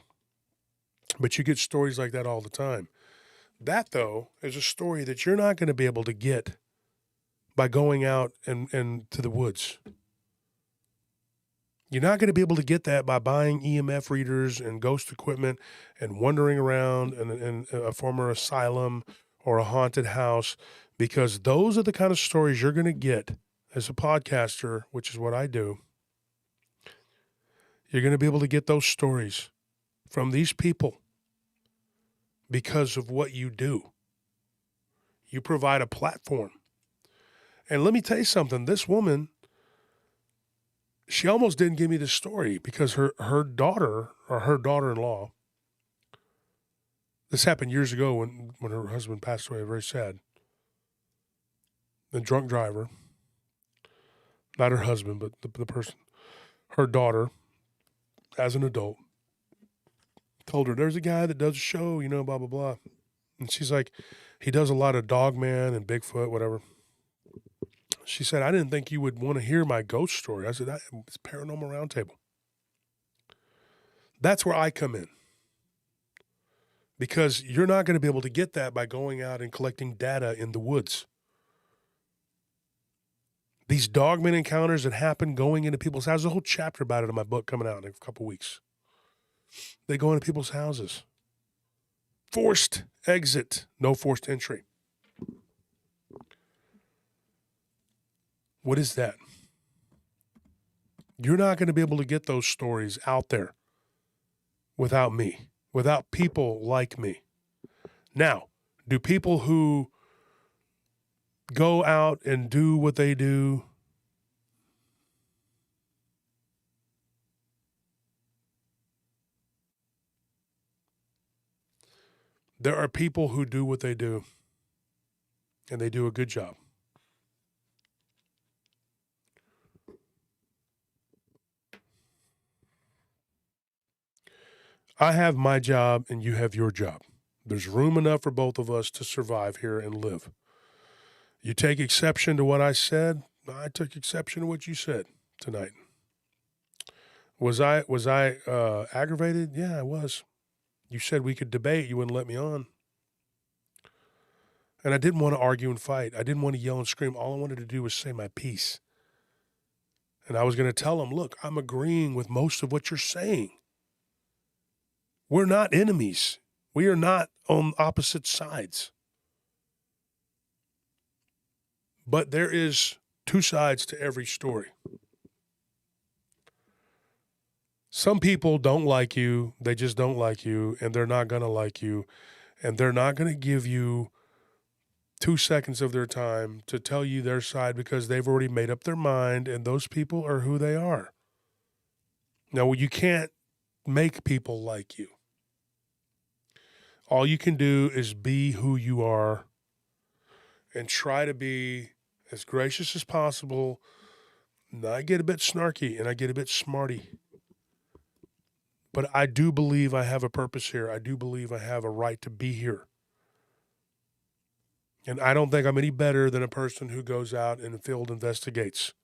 [SPEAKER 1] But you get stories like that all the time. That, though, is a story that you're not going to be able to get by going out and to the woods. You're not going to be able to get that by buying EMF readers and ghost equipment and wandering around in a former asylum or a haunted house, because those are the kind of stories you're going to get as a podcaster, which is what I do. You're going to be able to get those stories from these people because of what you do. You provide a platform. And let me tell you something, this woman, she almost didn't give me this story because her daughter, or her daughter-in-law, this happened years ago when her husband passed away, very sad. The drunk driver, not her husband, but the person, her daughter, as an adult, told her, there's a guy that does a show, blah, blah, blah. And she's like, he does a lot of Dogman and Bigfoot, whatever. She said, I didn't think you would want to hear my ghost story. I said, it's Paranormal Roundtable. That's where I come in. Because you're not going to be able to get that by going out and collecting data in the woods. These dogman encounters that happen going into people's houses, there's a whole chapter about it in my book coming out in a couple weeks. They go into people's houses. Forced exit, no forced entry. What is that? You're not going to be able to get those stories out there without me, without people like me. Now, do people who go out and do what they do there are people who do what they do, and they do a good job. I have my job and you have your job. There's room enough for both of us to survive here and live. You take exception to what I said. I took exception to what you said tonight. Was I aggravated? Yeah, I was. You said we could debate. You wouldn't let me on. And I didn't want to argue and fight. I didn't want to yell and scream. All I wanted to do was say my piece. And I was going to tell them, look, I'm agreeing with most of what you're saying. We're not enemies. We are not on opposite sides. But there is two sides to every story. Some people don't like you. They just don't like you, and they're not going to like you. And they're not going to give you 2 seconds of their time to tell you their side because they've already made up their mind, and those people are who they are. Now, you can't make people like you. All you can do is be who you are and try to be as gracious as possible. And I get a bit snarky and I get a bit smarty. But I do believe I have a purpose here. I do believe I have a right to be here. And I don't think I'm any better than a person who goes out and field investigates.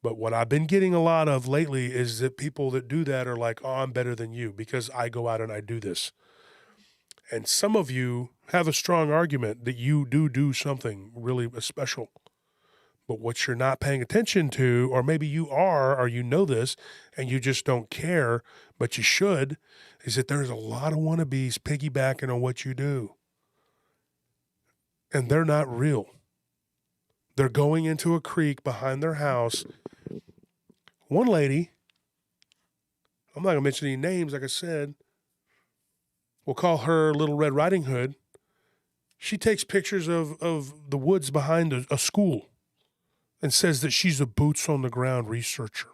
[SPEAKER 1] But what I've been getting a lot of lately is that people that do that are like, oh, I'm better than you because I go out and I do this. And some of you have a strong argument that you do something really special. But what you're not paying attention to, or maybe you are, or you know this, and you just don't care, but you should, is that there's a lot of wannabes piggybacking on what you do. And they're not real. They're going into a creek behind their house. One lady, I'm not going to mention any names, like I said, we'll call her Little Red Riding Hood. She takes pictures of the woods behind a school and says that she's a boots-on-the-ground researcher.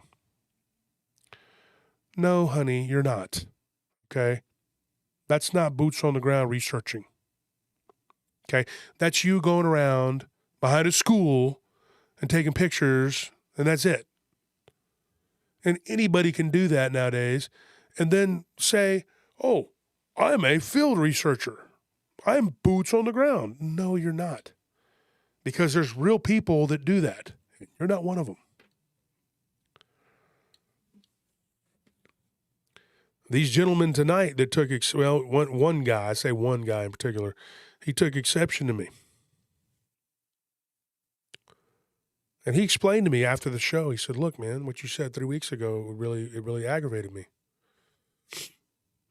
[SPEAKER 1] No, honey, you're not. Okay? That's not boots-on-the-ground researching. Okay? That's you going around behind a school and taking pictures, and that's it. And anybody can do that nowadays and then say, oh, I'm a field researcher. I'm boots on the ground. No, you're not. Because there's real people that do that. You're not one of them. These gentlemen tonight that took, one guy, I say one guy in particular, he took exception to me. And he explained to me after the show, he said, look, man, what you said 3 weeks ago, it really aggravated me.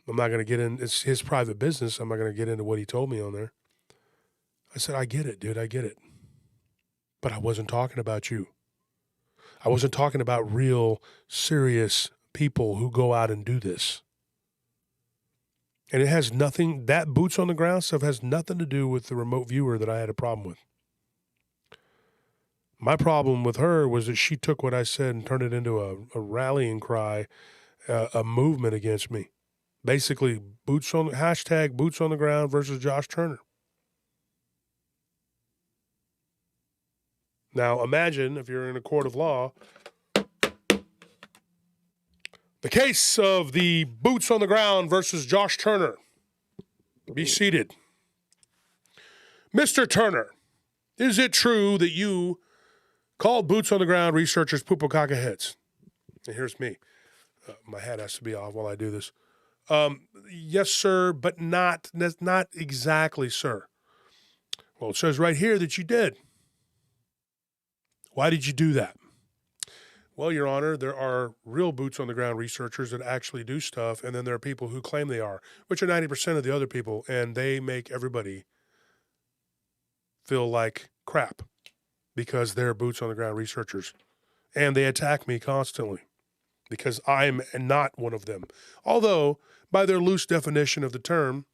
[SPEAKER 1] I'm not going to get in, it's his private business. I'm not going to get into what he told me on there. I said, I get it, dude, I get it. But I wasn't talking about you. I wasn't talking about real, serious people who go out and do this. And it has nothing, that boots on the ground stuff has nothing to do with the remote viewer that I had a problem with. My problem with her was that she took what I said and turned it into a rallying cry, a movement against me. Basically, hashtag boots on the ground versus Josh Turner. Now, imagine if you're in a court of law, the case of the boots on the ground versus Josh Turner. Be seated. Mr. Turner, is it true that you called boots on the ground researchers pupukaka heads? And here's me. My hat has to be off while I do this. Yes, sir, but not exactly, sir. Well, it says right here that you did. Why did you do that? Well, Your Honor, there are real boots on the ground researchers that actually do stuff, and then there are people who claim they are, which are 90% of the other people, and they make everybody feel like crap because they're boots on the ground researchers. And they attack me constantly because I'm not one of them. Although, by their loose definition of the term,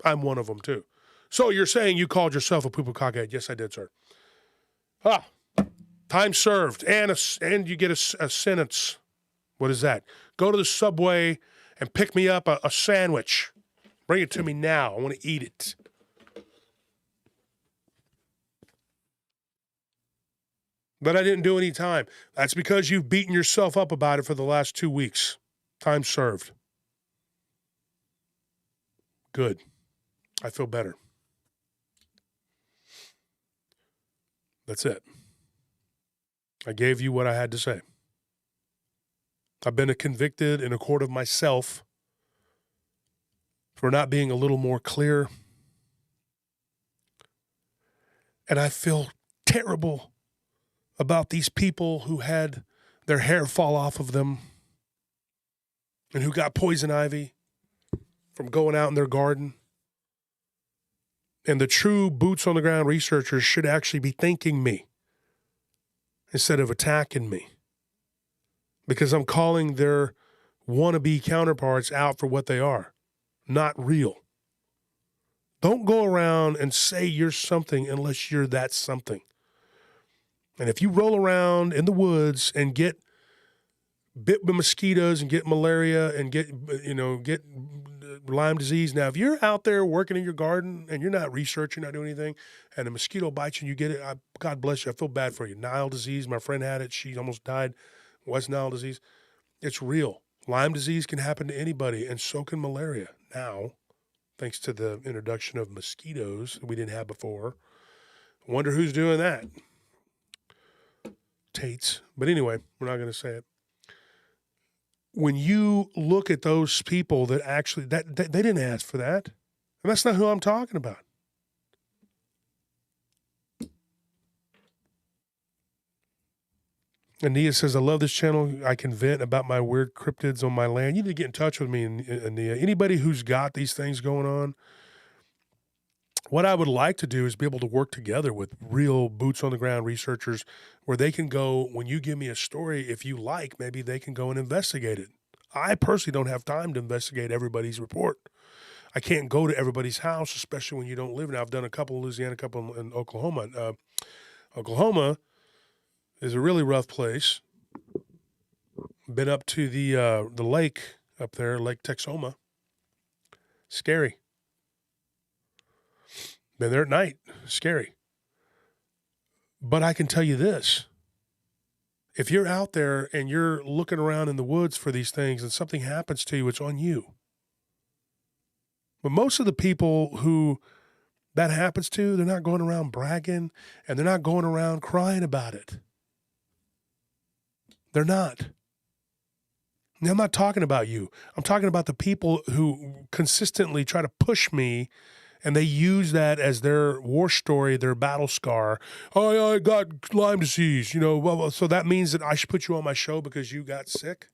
[SPEAKER 1] I'm one of them too. So you're saying you called yourself a pupukaka? Yes, I did, sir. Time served, and you get a sentence. What is that? Go to the Subway and pick me up a sandwich. Bring it to me now. I want to eat it. But I didn't do any time. That's because you've beaten yourself up about it for the last 2 weeks. Time served. Good. I feel better. That's it. I gave you what I had to say. I've been convicted in a court of myself for not being a little more clear. And I feel terrible about these people who had their hair fall off of them and who got poison ivy from going out in their garden. And the true boots on the ground researchers should actually be thanking me instead of attacking me, because I'm calling their wannabe counterparts out for what they are, not real. Don't go around and say you're something unless you're that something. And if you roll around in the woods and get bit by mosquitoes and get malaria and get Lyme disease. Now, if you're out there working in your garden and you're not researching, not doing anything, and a mosquito bites you and you get it, God bless you. I feel bad for you. Nile disease, my friend had it. She almost died. West Nile disease. It's real. Lyme disease can happen to anybody, and so can malaria. Now, thanks to the introduction of mosquitoes that we didn't have before. I wonder who's doing that. Tates. But anyway, we're not going to say it. When you look at those people that actually, they didn't ask for that. And that's not who I'm talking about. Ania says, I love this channel. I can vent about my weird cryptids on my land. You need to get in touch with me, Ania. Anybody who's got these things going on, what I would like to do is be able to work together with real boots on the ground researchers where they can go, when you give me a story, if you like, maybe they can go and investigate it. I personally don't have time to investigate everybody's report. I can't go to everybody's house, especially when you don't live. Now, I've done a couple in Louisiana, a couple in Oklahoma. Oklahoma is a really rough place. Been up to the lake up there, Lake Texoma. Scary. Been there at night. Scary. But I can tell you this. If you're out there and you're looking around in the woods for these things and something happens to you, it's on you. But most of the people who that happens to, they're not going around bragging and they're not going around crying about it. They're not. Now, I'm not talking about you. I'm talking about the people who consistently try to push me And they use that as their war story, their battle scar. Oh, I got Lyme disease, well, so that means that I should put you on my show because you got sick?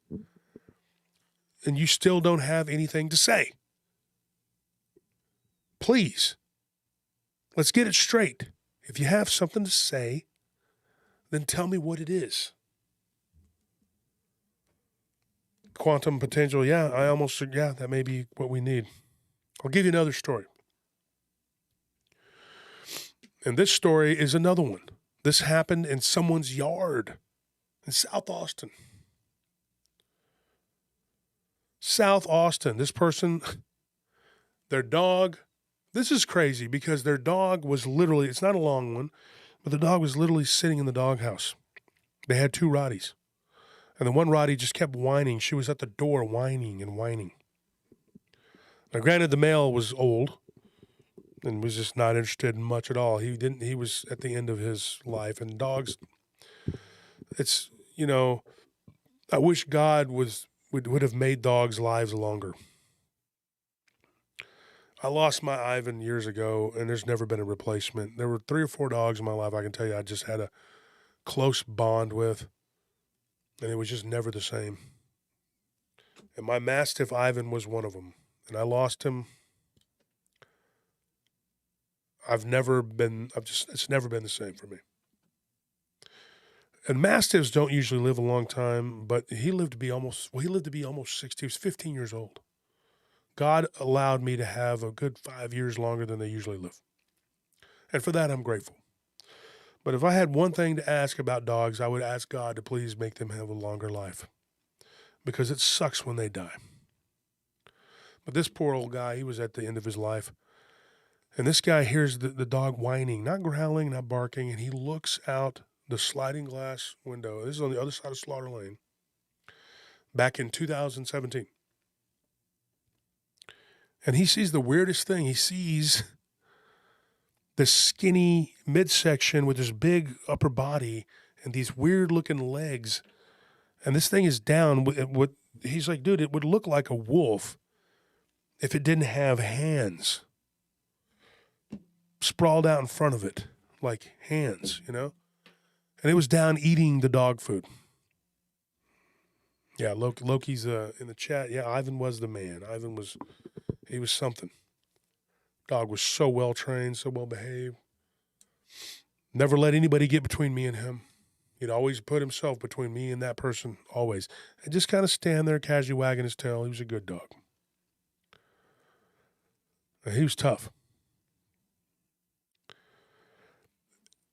[SPEAKER 1] And you still don't have anything to say. Please, let's get it straight. If you have something to say, then tell me what it is. Quantum potential, that may be what we need. I'll give you another story. And this story is another one. This happened in someone's yard in South Austin. South Austin. This person, their dog, this is crazy because their dog was literally, it's not a long one, but the dog was literally sitting in the doghouse. They had 2 Rotties. And the one Rottie just kept whining. She was at the door whining and whining. Now, granted, the male was old and was just not interested in much at all. He was at the end of his life. And dogs, it's, I wish God would have made dogs' lives longer. I lost my Ivan years ago, and there's never been a replacement. There were 3 or 4 dogs in my life I can tell you I just had a close bond with, and it was just never the same. And my Mastiff Ivan was one of them, and I lost him. It's never been the same for me. And Mastiffs don't usually live a long time, but he lived to be almost 60. He was 15 years old. God allowed me to have a good 5 years longer than they usually live. And for that, I'm grateful. But if I had one thing to ask about dogs, I would ask God to please make them have a longer life. Because it sucks when they die. But this poor old guy, he was at the end of his life. And this guy hears the dog whining, not growling, not barking, and he looks out the sliding glass window. This is on the other side of Slaughter Lane. Back in 2017. And he sees the weirdest thing. He sees this skinny midsection with this big upper body and these weird-looking legs. And this thing is down. He's like, dude, it would look like a wolf if it didn't have hands sprawled out in front of it, like hands, And it was down eating the dog food. Yeah, Loki's in the chat. Yeah, Ivan was the man. He was something. Dog was so well trained, so well behaved. Never let anybody get between me and him. He'd always put himself between me and that person, always. And just kind of stand there, casually wagging his tail. He was a good dog. And he was tough.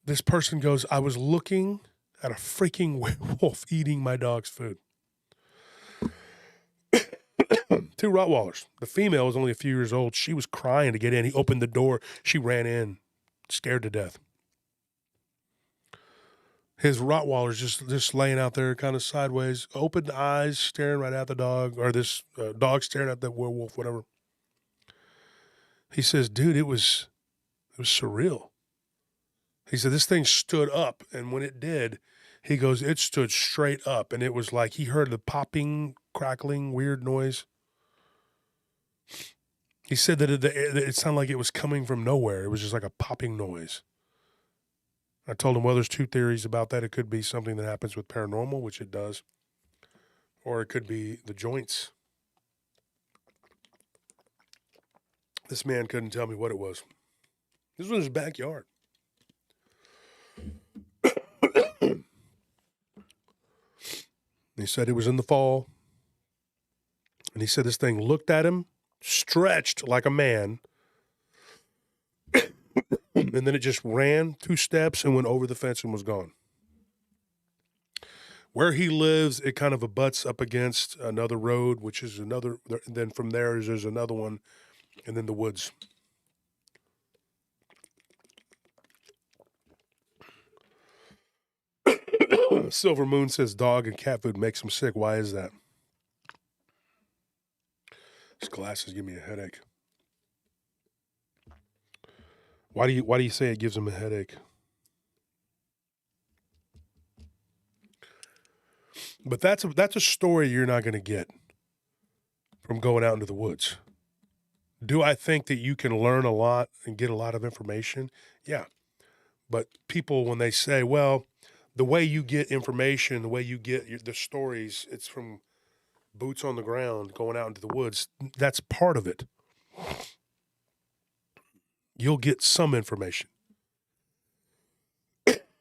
[SPEAKER 1] This person goes, I was looking at a freaking werewolf eating my dog's food. 2 Rottweilers. The female was only a few years old. She was crying to get in. He opened the door. She ran in, scared to death. His Rottweiler's just laying out there kind of sideways, open eyes, staring right at the dog, or this dog staring at the werewolf, whatever. He says, dude, it was surreal. He said, this thing stood up, and when it did, he goes, it stood straight up, and it was like he heard the popping, crackling, weird noise. He said that it sounded like it was coming from nowhere. It was just like a popping noise. I told him, well, there's 2 theories about that. It could be something that happens with paranormal, which it does, or it could be the joints. This man couldn't tell me what it was. This was in his backyard. He said it was in the fall. And he said this thing looked at him, stretched like a man, and then it just ran 2 steps and went over the fence and was gone. Where he lives, it kind of abuts up against another road, which is another, then from there's another one, and then the woods. Silver Moon says dog and cat food makes him sick. Why is that? These glasses give me a headache. Why do you say it gives him a headache? But that's a story you're not going to get from going out into the woods. Do I think that you can learn a lot and get a lot of information? Yeah. But people, when they say, well, the way you get information, the way you get the stories, it's from boots on the ground going out into the woods. That's part of it. You'll get some information.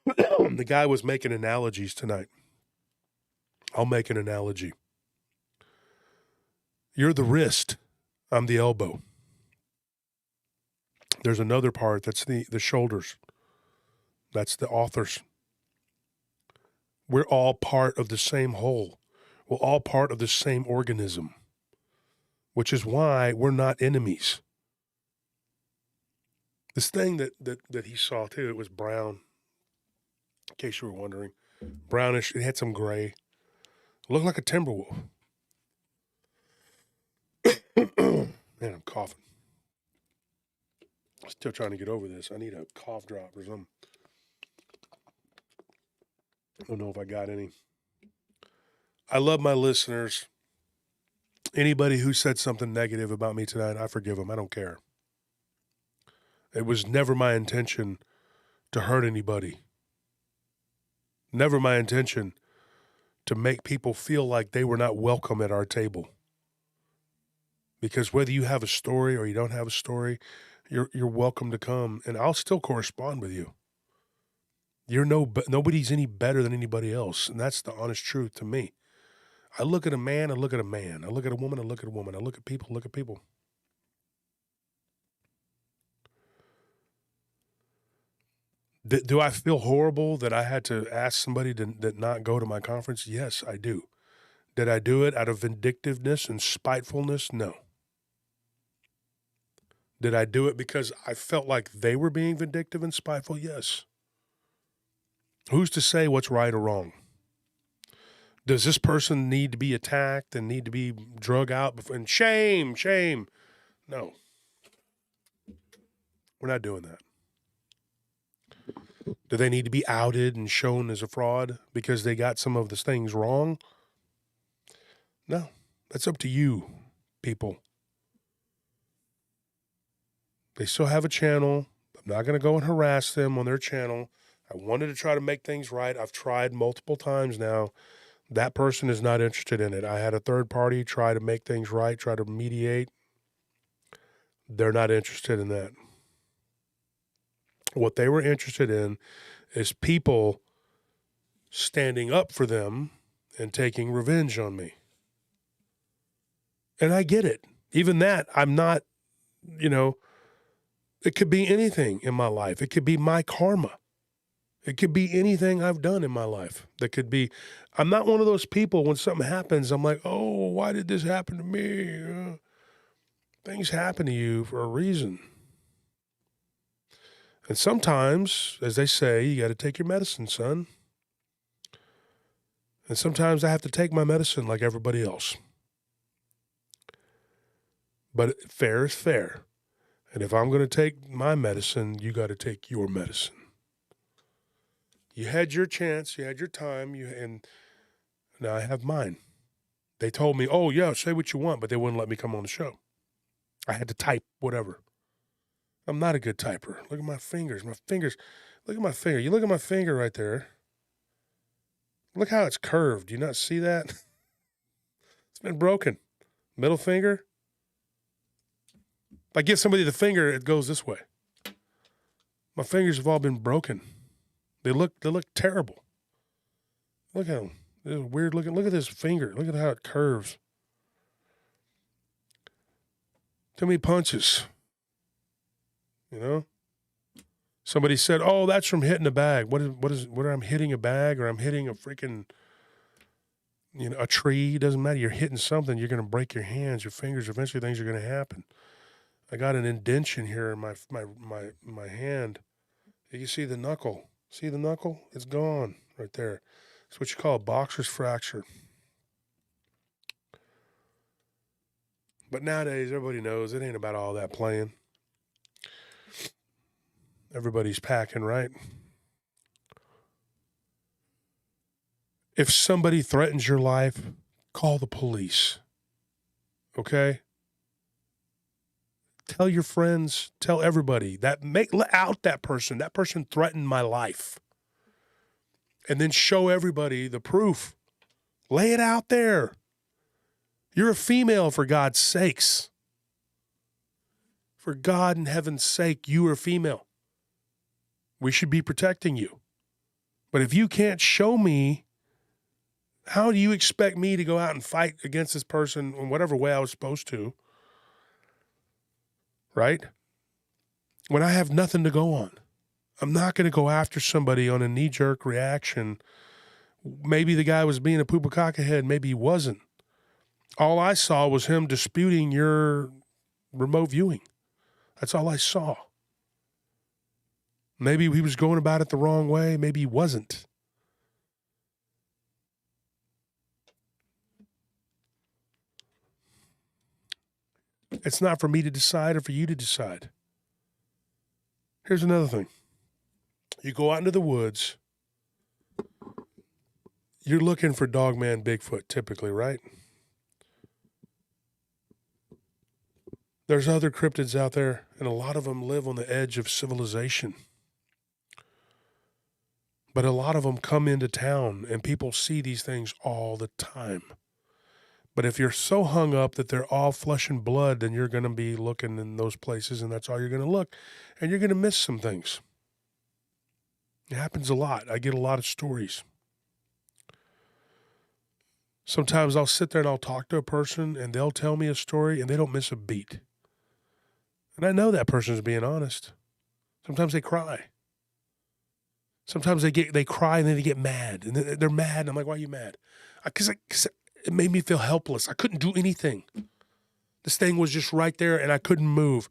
[SPEAKER 1] The guy was making analogies tonight. I'll make an analogy. You're the wrist. I'm the elbow. There's another part that's the shoulders. That's the authors. We're all part of the same whole. We're all part of the same organism, which is why we're not enemies. This thing that he saw too, it was brown. In case you were wondering, brownish. It had some gray. It looked like a timber wolf. Man, I'm coughing. Still trying to get over this. I need a cough drop or something. I don't know if I got any. I love my listeners. Anybody who said something negative about me tonight, I forgive them. I don't care. It was never my intention to hurt anybody. Never my intention to make people feel like they were not welcome at our table. Because whether you have a story or you don't have a story, you're welcome to come, and I'll still correspond with you. Nobody's any better than anybody else, and that's the honest truth to me. I look at a man, I look at a man. I look at a woman, I look at a woman. I look at people, look at people. Do I feel horrible that I had to ask somebody to not go to my conference? Yes, I do. Did I do it out of vindictiveness and spitefulness? No. Did I do it because I felt like they were being vindictive and spiteful? Yes. Who's to say what's right or wrong? Does this person need to be attacked and need to be drug out before? And shame. No. We're not doing that. Do they need to be outed and shown as a fraud because they got some of the things wrong? No. That's up to you, people. They still have a channel. I'm not going to go and harass them on their channel. I wanted to try to make things right. I've tried multiple times now. That person is not interested in it. I had a third party try to make things right, try to mediate. They're not interested in that. What they were interested in is people standing up for them and taking revenge on me. And I get it. Even that, I'm not, it could be anything in my life. It could be my karma. It could be anything I've done in my life. That could be, I'm not one of those people when something happens, I'm like, oh, why did this happen to me? Things happen to you for a reason. And sometimes, as they say, you got to take your medicine, son. And sometimes I have to take my medicine like everybody else. But fair is fair. And if I'm going to take my medicine, you got to take your medicine. You had your chance, you had your time, and now I have mine. They told me, oh, yeah, say what you want, but they wouldn't let me come on the show. I had to type whatever. I'm not a good typer. Look at my fingers. Look at my finger. You look at my finger right there. Look how it's curved. Do you not see that? It's been broken. Middle finger. If I give somebody the finger, it goes this way. My fingers have all been broken. They look terrible. Look at them. They're weird looking. Look at this finger. Look at how it curves. Too many punches. Somebody said, "Oh, that's from hitting a bag." What I'm hitting a bag or I'm hitting a freaking a tree? It doesn't matter. You're hitting something. You're going to break your hands, your fingers. Eventually, things are going to happen. I got an indention here in my hand. You see the knuckle? See the knuckle? It's gone right there. It's what you call a boxer's fracture. But nowadays, everybody knows it ain't about all that playing. Everybody's packing, right? If somebody threatens your life, call the police. Okay? Tell your friends, tell everybody that let out that person. That person threatened my life. And then show everybody the proof. Lay it out there. You're a female, for God's sakes. For God in heaven's sake, you are a female. We should be protecting you. But if you can't show me, how do you expect me to go out and fight against this person in whatever way I was supposed to? Right? When I have nothing to go on. I'm not going to go after somebody on a knee-jerk reaction. Maybe the guy was being a poopacacca maybe he wasn't. All I saw was him disputing your remote viewing. That's all I saw. Maybe he was going about it the wrong way. Maybe he wasn't. It's not for me to decide or for you to decide. Here's another thing. You go out into the woods. You're looking for Dogman Bigfoot typically, right? There's other cryptids out there, and a lot of them live on the edge of civilization. But a lot of them come into town, and people see these things all the time. But if you're so hung up that they're all flesh and blood, then you're going to be looking in those places, and that's all you're going to look, and you're going to miss some things. It happens a lot. I get a lot of stories. Sometimes I'll sit there and I'll talk to a person, and they'll tell me a story, and they don't miss a beat. And I know that person is being honest. Sometimes they cry. Sometimes they cry and then they get mad. And they're mad. And I'm like, why are you mad? Because it made me feel helpless. I couldn't do anything. This thing was just right there and I couldn't move.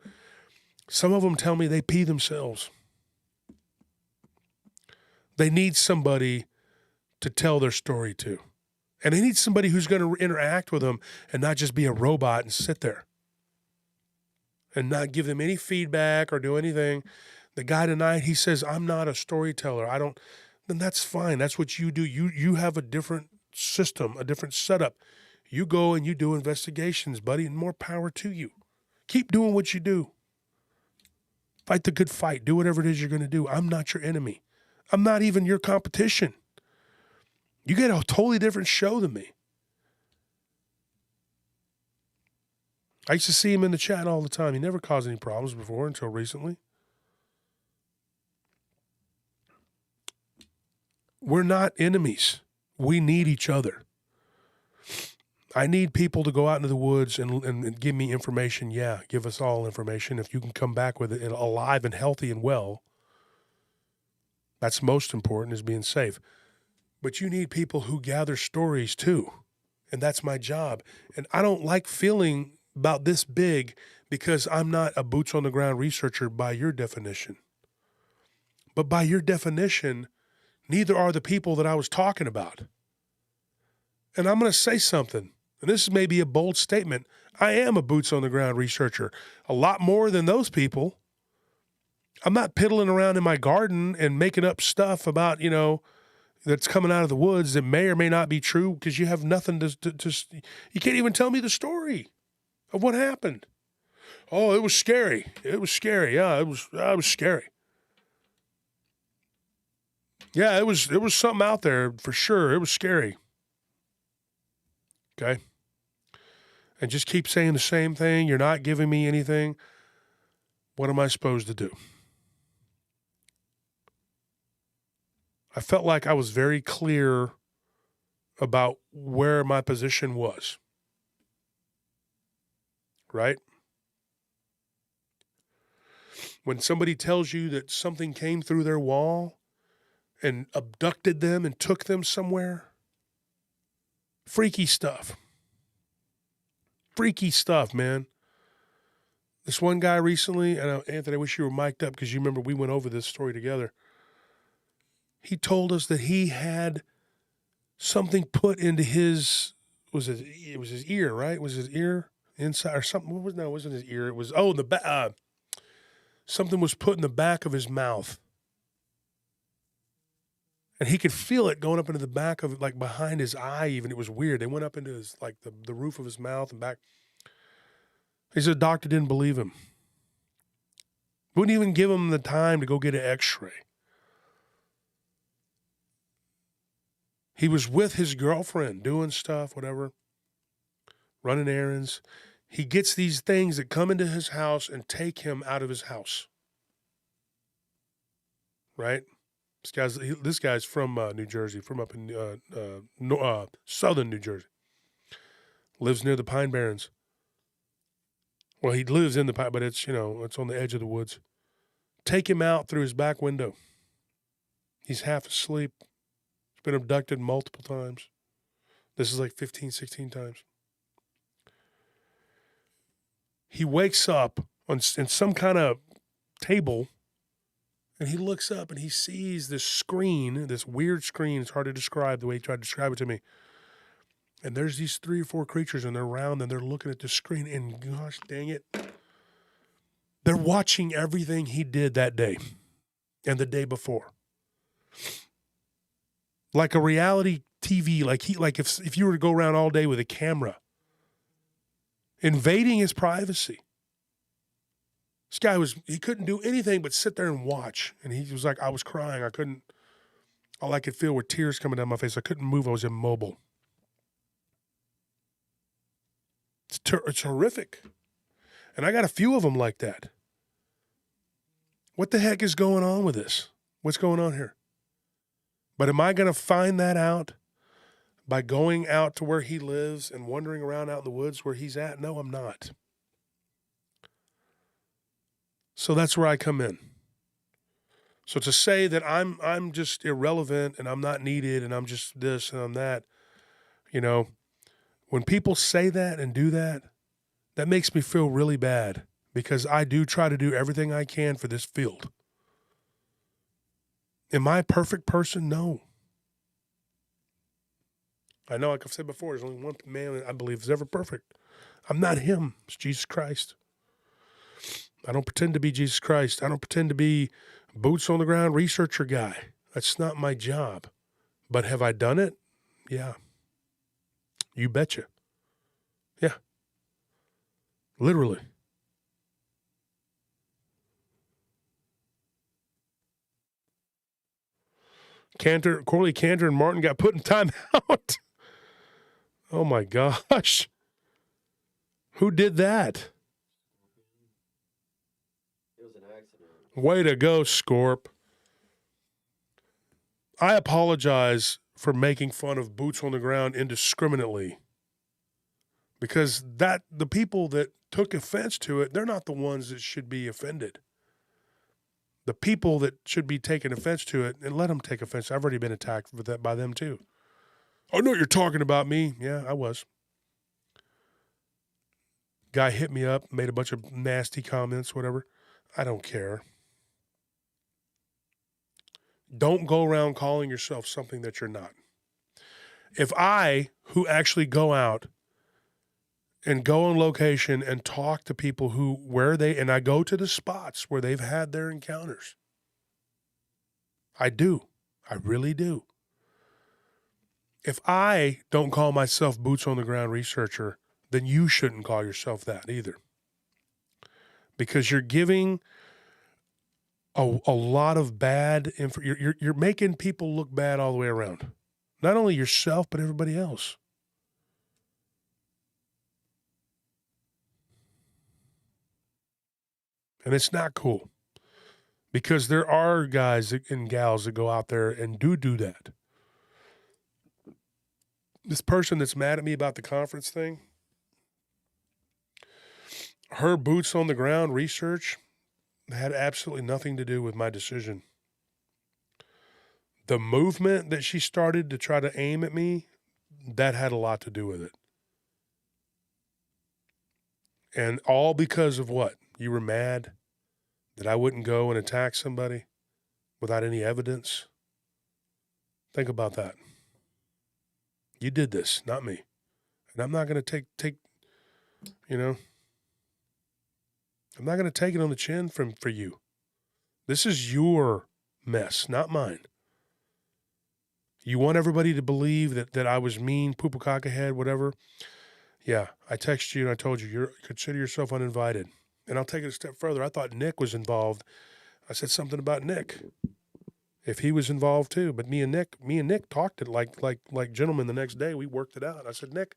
[SPEAKER 1] Some of them tell me they pee themselves. They need somebody to tell their story to. And they need somebody who's going to interact with them and not just be a robot and sit there. And not give them any feedback or do anything. The guy tonight, he says, I'm not a storyteller. Then that's fine. That's what you do. You have a different system, a different setup. You go and you do investigations, buddy, and more power to you. Keep doing what you do. Fight the good fight. Do whatever it is you're going to do. I'm not your enemy. I'm not even your competition. You get a totally different show than me. I used to see him in the chat all the time. He never caused any problems before until recently. We're not enemies. We need each other. I need people to go out into the woods and give me information. Yeah, give us all information. If you can come back with it alive and healthy and well, that's most important, is being safe. But you need people who gather stories too. And that's my job. And I don't like feeling about this big because I'm not a boots on the ground researcher by your definition. But by your definition, neither are the people that I was talking about. And I'm going to say something, and this may be a bold statement. I am a boots on the ground researcher, a lot more than those people. I'm not piddling around in my garden and making up stuff about, that's coming out of the woods that may or may not be true because you have nothing to you can't even tell me the story of what happened. Oh, it was scary. It was scary. Yeah, it was scary. Yeah, it was something out there for sure. It was scary. Okay? And just keep saying the same thing. You're not giving me anything. What am I supposed to do? I felt like I was very clear about where my position was. Right? When somebody tells you that something came through their wall and abducted them and took them somewhere, freaky stuff. Freaky stuff, man. This one guy recently, and Anthony, I wish you were mic'd up because you remember we went over this story together. He told us that he had something put into his, it was his ear, right? Was his ear inside or something? It wasn't his ear. It was, something was put in the back of his mouth. And he could feel it going up into the back of it, like behind his eye even. It was weird. They went up into his, like the roof of his mouth and back. He said the doctor didn't believe him. Wouldn't even give him the time to go get an x-ray. He was with his girlfriend doing stuff, whatever, running errands. He gets these things that come into his house and take him out of his house. Right? This guy's from New Jersey, from up in southern New Jersey. Lives near the Pine Barrens. Well, he lives in the Pine, but it's, it's on the edge of the woods. Take him out through his back window. He's half asleep. He's been abducted multiple times. This is like 15, 16 times. He wakes up in some kind of table, and he looks up and he sees this screen, this weird screen. It's hard to describe the way he tried to describe it to me. And there's these 3 or 4 creatures, and they're round, and they're looking at the screen, and gosh dang it, they're watching everything he did that day and the day before. Like a reality TV, like if you were to go around all day with a camera, invading his privacy. This guy he couldn't do anything but sit there and watch. And he was like, I was crying. All I could feel were tears coming down my face. I couldn't move. I was immobile. It's horrific. And I got a few of them like that. What the heck is going on with this? What's going on here? But am I going to find that out by going out to where he lives and wandering around out in the woods where he's at? No, I'm not. So that's where I come in. So to say that I'm just irrelevant and I'm not needed and I'm just this and I'm that, when people say that and do that, that makes me feel really bad because I do try to do everything I can for this field. Am I a perfect person? No. I know, like I've said before, there's only one man I believe is ever perfect. I'm not him. It's Jesus Christ. I don't pretend to be Jesus Christ. I don't pretend to be boots on the ground researcher guy. That's not my job. But have I done it? Yeah. You betcha. Yeah. Literally. Corley Cantor and Martin got put in time out. Oh my gosh. Who did that?
[SPEAKER 2] It was an accident.
[SPEAKER 1] Way to go, Scorp. I apologize for making fun of boots on the ground indiscriminately. Because the people that took offense to it, they're not the ones that should be offended. The people that should be taking offense to it, and let them take offense. I've already been attacked for that by them too. I know you're talking about me. Yeah, I was. Guy hit me up, made a bunch of nasty comments, whatever. I don't care. Don't go around calling yourself something that you're not. If I, who actually go out and go on location and talk to people and I go to the spots where they've had their encounters. I do. I really do. If I don't call myself boots on the ground researcher, then you shouldn't call yourself that either. Because you're giving a lot of bad info. You're making people look bad all the way around. Not only yourself, but everybody else. And it's not cool. Because there are guys and gals that go out there and do that. This person that's mad at me about the conference thing, her boots on the ground research had absolutely nothing to do with my decision. The movement that she started to try to aim at me, that had a lot to do with it. And all because of what? You were mad that I wouldn't go and attack somebody without any evidence? Think about that. You did this, not me. And I'm not going to take, I'm not going to take it on the chin for you. This is your mess, not mine. You want everybody to believe that I was mean, poo-poo caca head, whatever. Yeah, I texted you and I told you, consider yourself uninvited. And I'll take it a step further. I thought Nick was involved. I said something about Nick, if he was involved too. But me and Nick talked it like gentlemen the next day. We worked it out. I said, Nick,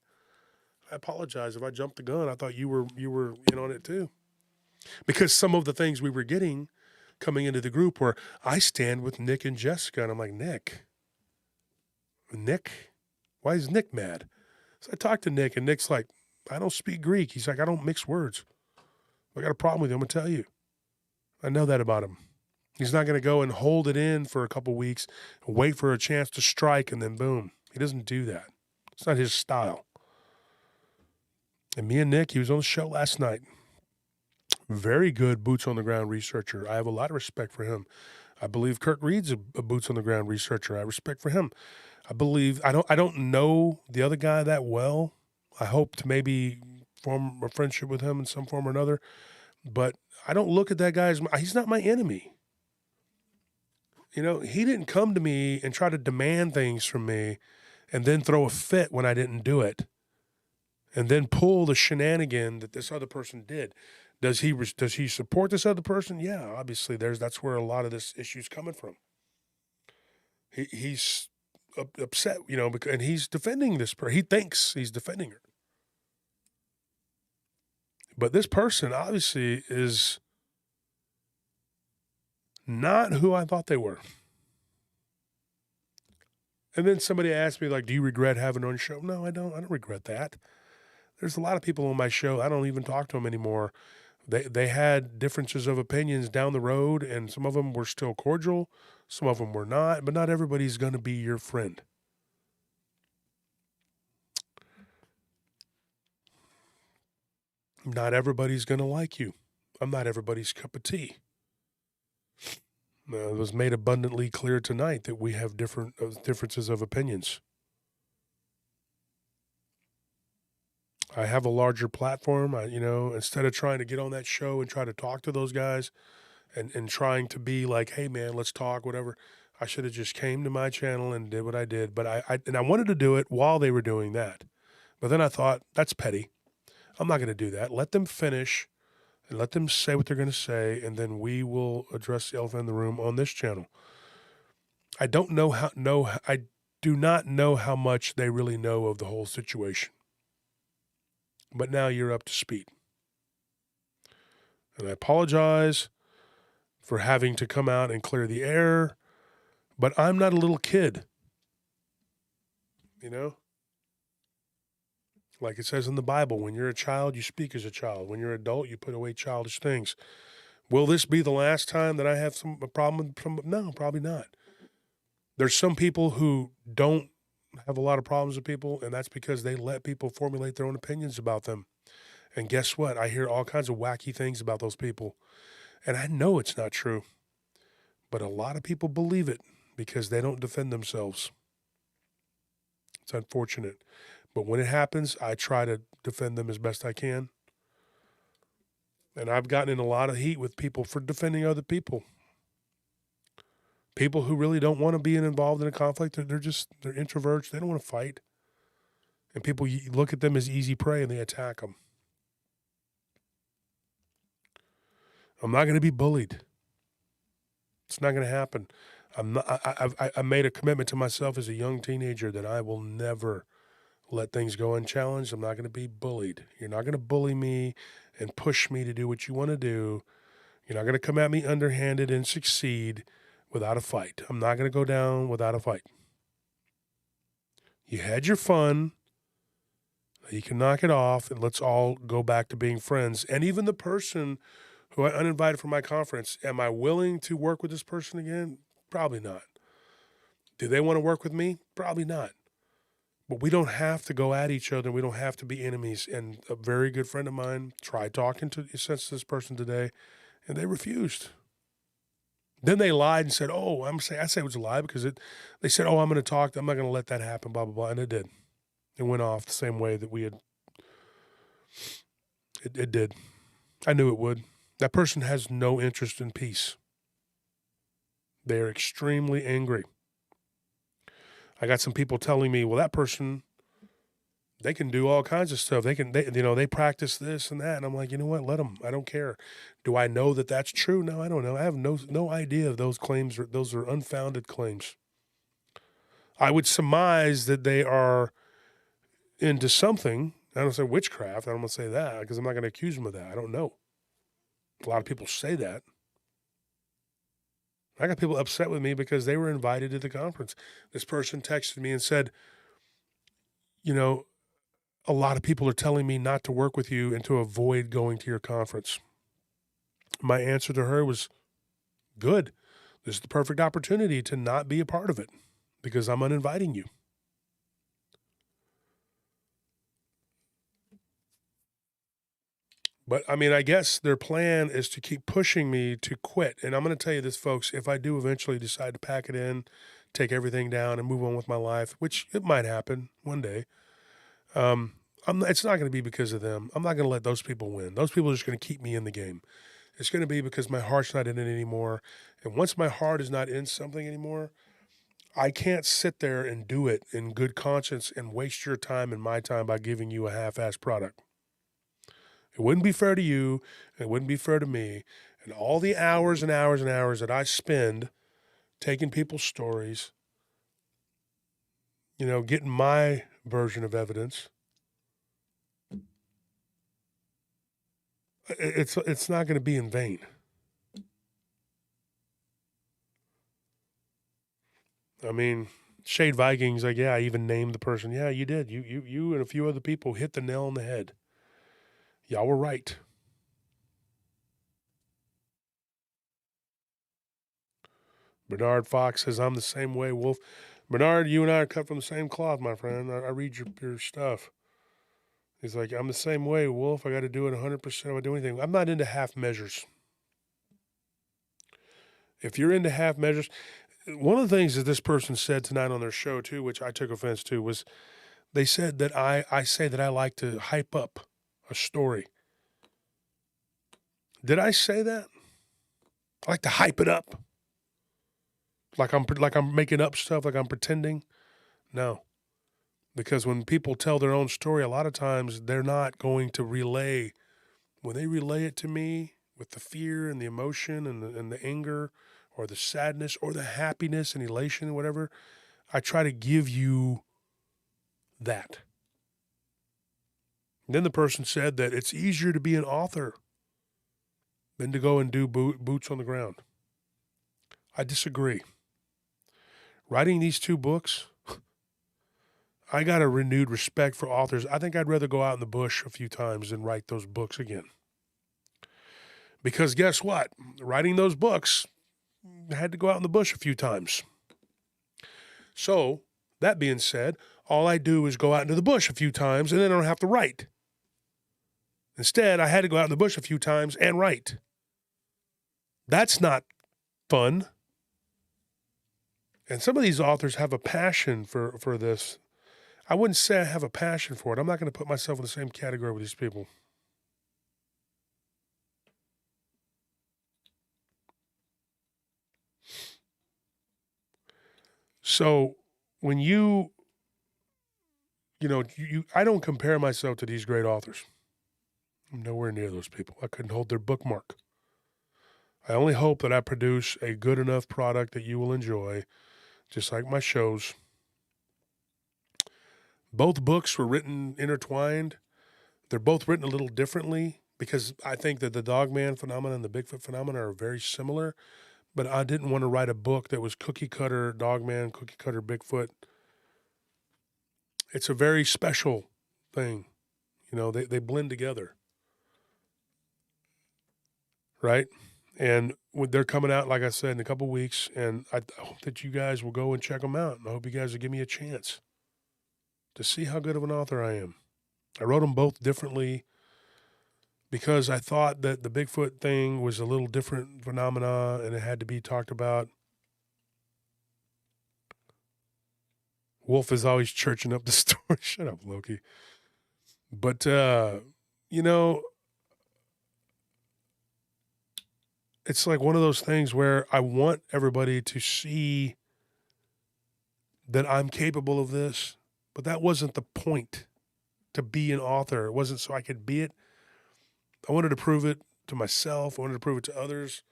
[SPEAKER 1] I apologize if I jumped the gun. I thought you were in on it too. Because some of the things we were getting coming into the group were, I stand with Nick and Jessica. And I'm like, Nick, why is Nick mad? So I talked to Nick, and Nick's like, I don't speak Greek. He's like, I don't mix words. If I got a problem with you, I'm going to tell you. I know that about him. He's not going to go and hold it in for a couple weeks, wait for a chance to strike, and then boom. He doesn't do that. It's not his style. And me and Nick, he was on the show last night. Very good boots on the ground researcher. I have a lot of respect for him. I believe Kirk Reed's a boots on the ground researcher. I have respect for him. I don't know the other guy that well. I hope to maybe form a friendship with him in some form or another. But I don't look at that guy as he's not my enemy. You know, he didn't come to me and try to demand things from me and then throw a fit when I didn't do it. And then pull the shenanigan that this other person did. Does he support this other person? Yeah, obviously that's where a lot of this issue's coming from. He's upset, you know, and he's defending this person. He thinks he's defending her. But this person obviously is not who I thought they were. And then somebody asked me, like, do you regret having on your show? No, I don't. I don't regret that. There's a lot of people on my show. I don't even talk to them anymore. They had differences of opinions down the road, and some of them were still cordial. Some of them were not, but not everybody's going to be your friend. Not everybody's going to like you. I'm not everybody's cup of tea. It was made abundantly clear tonight that we have differences of opinions. I have a larger platform. Instead of trying to get on that show and try to talk to those guys and trying to be like, hey man, let's talk, whatever. I should have just came to my channel and did what I did. But I wanted to do it while they were doing that. But then I thought, that's petty. I'm not going to do that. Let them finish and let them say what they're going to say, and then we will address the elephant in the room on this channel. I do not know how much they really know of the whole situation. But now you're up to speed. And I apologize for having to come out and clear the air, but I'm not a little kid. You know? Like it says in the Bible, when you're a child, you speak as a child. When you're an adult, you put away childish things. Will this be the last time that I have a problem with some? No, probably not. There's some people who don't have a lot of problems with people, and that's because they let people formulate their own opinions about them. And guess what? I hear all kinds of wacky things about those people. And I know it's not true. But a lot of people believe it because they don't defend themselves. It's unfortunate. But when it happens, I try to defend them as best I can. And I've gotten in a lot of heat with people for defending other people. People who really don't want to be involved in a conflict, they're introverts. They don't want to fight. And people look at them as easy prey and they attack them. I'm not going to be bullied. It's not going to happen. I made a commitment to myself as a young teenager that I will never let things go unchallenged. I'm not going to be bullied. You're not going to bully me and push me to do what you want to do. You're not going to come at me underhanded and succeed without a fight. I'm not going to go down without a fight. You had your fun. You can knock it off, and let's all go back to being friends. And even the person who I uninvited from my conference, am I willing to work with this person again? Probably not. Do they want to work with me? Probably not. But we don't have to go at each other. We don't have to be enemies. And a very good friend of mine tried talking to this person today, and they refused. Then they lied and said, "Oh, I say it was a lie because they said, oh, I'm going to talk. I'm not going to let that happen, blah, blah, blah." And it did. It went off the same way that we had. It did. I knew it would. That person has no interest in peace. They are extremely angry. I got some people telling me, well, that person They can do all kinds of stuff. They practice this and that. And I'm like, you know what? Let them. I don't care. Do I know that that's true? No, I don't know. I have no idea of those claims. Those are unfounded claims. I would surmise that they are into something. I don't say witchcraft. I don't want to say that because I'm not going to accuse them of that. I don't know. A lot of people say that. I got people upset with me because they were invited to the conference. This person texted me and said, you know, a lot of people are telling me not to work with you and to avoid going to your conference. My answer to her was, good. This is the perfect opportunity to not be a part of it because I'm uninviting you. But I mean, I guess their plan is to keep pushing me to quit. And I'm going to tell you this, folks, if I do eventually decide to pack it in, take everything down and move on with my life, which it might happen one day, it's not going to be because of them. I'm not going to let those people win. Those people are just going to keep me in the game. It's going to be because my heart's not in it anymore. And once my heart is not in something anymore, I can't sit there and do it in good conscience and waste your time and my time by giving you a half-assed product. It wouldn't be fair to you. It wouldn't be fair to me. And all the hours and hours and hours that I spend taking people's stories, getting my version of evidence, it's not going to be in vain. I mean, Shade Vikings, like, yeah, I even named the person. Yeah, you did. You and a few other people hit the nail on the head. Y'all were right. Bernard Fox says, I'm the same way, Wolf. Bernard, you and I are cut from the same cloth, my friend. I read your stuff. He's like, I'm the same way, Wolf. I got to do it 100% if I do anything. I'm not into half measures. If you're into half measures, one of the things that this person said tonight on their show, too, which I took offense to, was they said that I say that I like to hype up a story. Did I say that? I like to hype it up. Like I'm making up stuff, like I'm pretending. No. Because when people tell their own story, a lot of times they're not going to relay. When they relay it to me with the fear and the emotion and the anger or the sadness or the happiness and elation, whatever, I try to give you that. And then the person said that it's easier to be an author than to go and do boots on the ground. I disagree. Writing these 2 books, I got a renewed respect for authors. I think I'd rather go out in the bush a few times than write those books again. Because guess what? Writing those books, I had to go out in the bush a few times. So, that being said, all I do is go out into the bush a few times and then I don't have to write. Instead, I had to go out in the bush a few times and write. That's not fun. And some of these authors have a passion for this. I wouldn't say I have a passion for it. I'm not going to put myself in the same category with these people. So when I don't compare myself to these great authors. I'm nowhere near those people. I couldn't hold their bookmark. I only hope that I produce a good enough product that you will enjoy, just like my shows. Both books were written intertwined. They're both written a little differently because I think that the Dogman phenomenon and the Bigfoot phenomenon are very similar, but I didn't want to write a book that was cookie cutter Dogman, cookie cutter Bigfoot. It's a very special thing. They blend together. Right? And they're coming out, like I said, in a couple weeks, and I hope that you guys will go and check them out. And I hope you guys will give me a chance to see how good of an author I am. I wrote them both differently because I thought that the Bigfoot thing was a little different phenomena and it had to be talked about. Wolf is always churching up the story. Shut up, Loki. But, it's like one of those things where I want everybody to see that I'm capable of this, but that wasn't the point. to be an author. It wasn't so I could be it. I wanted to prove it to myself. I wanted to prove it to others.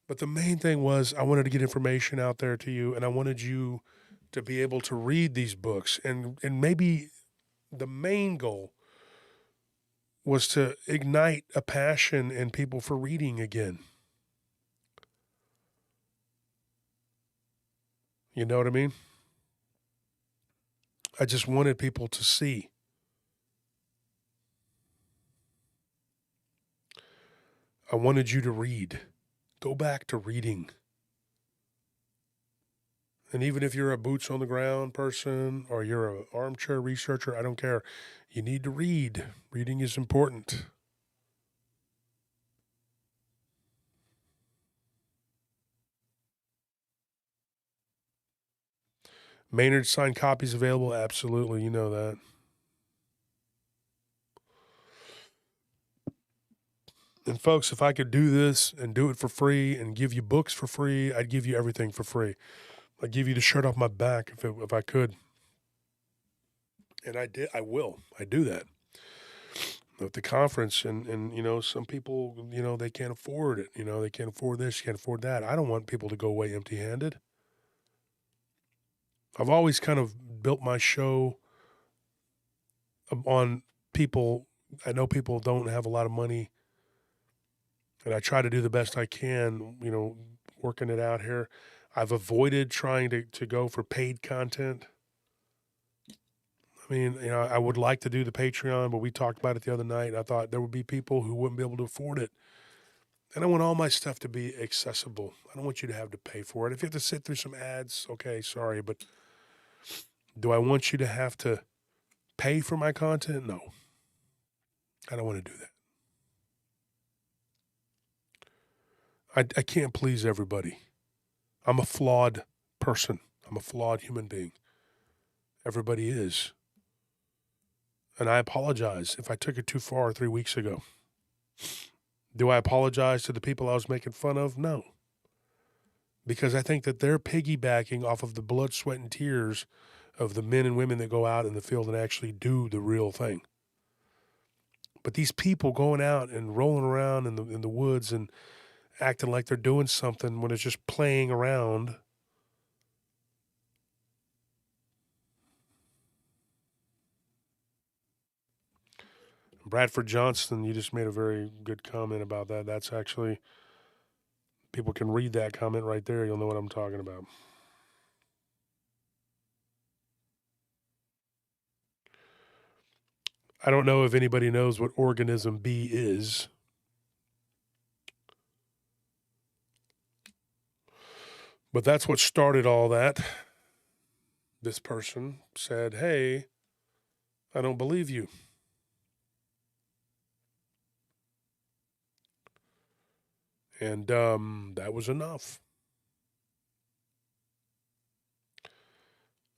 [SPEAKER 1] But the main thing was I wanted to get information out there to you, and I wanted you to be able to read these books. And maybe the main goal was to ignite a passion in people for reading again. You know what I mean? I just wanted people to see. I wanted you to read. Go back to reading. And even if you're a boots on the ground person or you're an armchair researcher, I don't care. You need to read. Reading is important. Maynard signed copies available? Absolutely. You know that. And folks, if I could do this and do it for free and give you books for free, I'd give you everything for free. I'd give you the shirt off my back if I could. And I did. I will. I do that. At the conference, and you know, some people, you know, they can't afford it. You know, they can't afford this, can't afford that. I don't want people to go away empty-handed. I've always kind of built my show on people. I know people don't have a lot of money, and I try to do the best I can, you know, working it out here. I've avoided trying to go for paid content. I mean, you know, I would like to do the Patreon, but we talked about it the other night. I thought there would be people who wouldn't be able to afford it. And I want all my stuff to be accessible. I don't want you to have to pay for it. If you have to sit through some ads, okay, sorry, but do I want you to have to pay for my content? No. I don't want to do that. I can't please everybody. I'm a flawed person. I'm a flawed human being. Everybody is. And I apologize if I took it too far 3 weeks ago. Do I apologize to the people I was making fun of? No. Because I think that they're piggybacking off of the blood, sweat, and tears of the men and women that go out in the field and actually do the real thing. But these people going out and rolling around in the woods and acting like they're doing something when it's just playing around. Bradford Johnston, you just made a very good comment about that. That's actually, people can read that comment right there. You'll know what I'm talking about. I don't know if anybody knows what organism B is. But that's what started all that. This person said, hey, I don't believe you. And that was enough.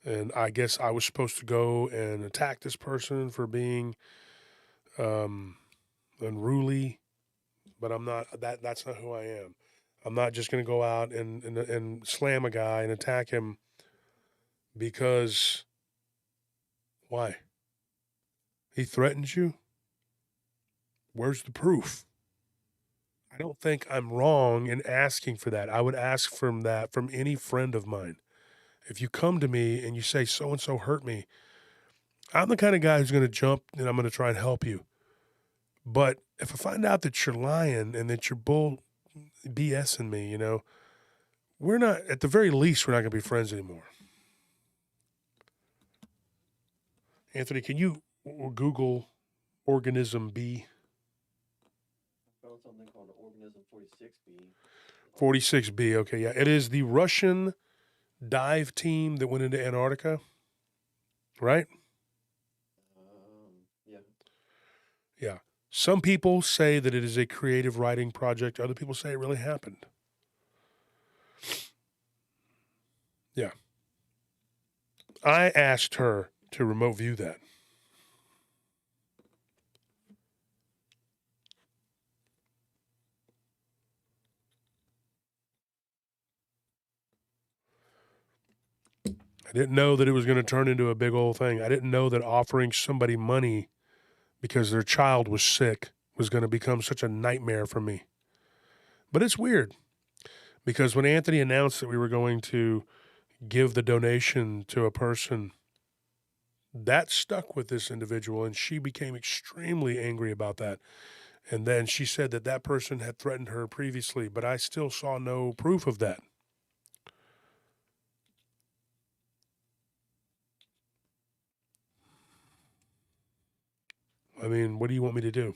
[SPEAKER 1] And I guess I was supposed to go and attack this person for being unruly, but I'm not. That's not who I am. I'm not just going to go out and slam a guy and attack him because why? He threatens you? Where's the proof? I don't think I'm wrong in asking for that. I would ask from that from any friend of mine. If you come to me and you say so and so hurt me, I'm the kind of guy who's going to jump and I'm going to try and help you. But if I find out that you're lying and that you're bull BSing me, you know, we're not, at the very least, we're not going to be friends anymore. Anthony, can you Google organism B?
[SPEAKER 2] I found something called organism 46B.
[SPEAKER 1] 46B, okay, yeah. It is the Russian dive team that went into Antarctica, right?
[SPEAKER 2] Yeah.
[SPEAKER 1] Yeah. Some people say that it is a creative writing project. Other people say it really happened. Yeah. I asked her to remote view that. I didn't know that it was going to turn into a big old thing. I didn't know that offering somebody money because their child was sick was going to become such a nightmare for me. But it's weird because when Anthony announced that we were going to give the donation to a person, that stuck with this individual, and she became extremely angry about that. And then she said that that person had threatened her previously, but I still saw no proof of that. I mean, what do you want me to do?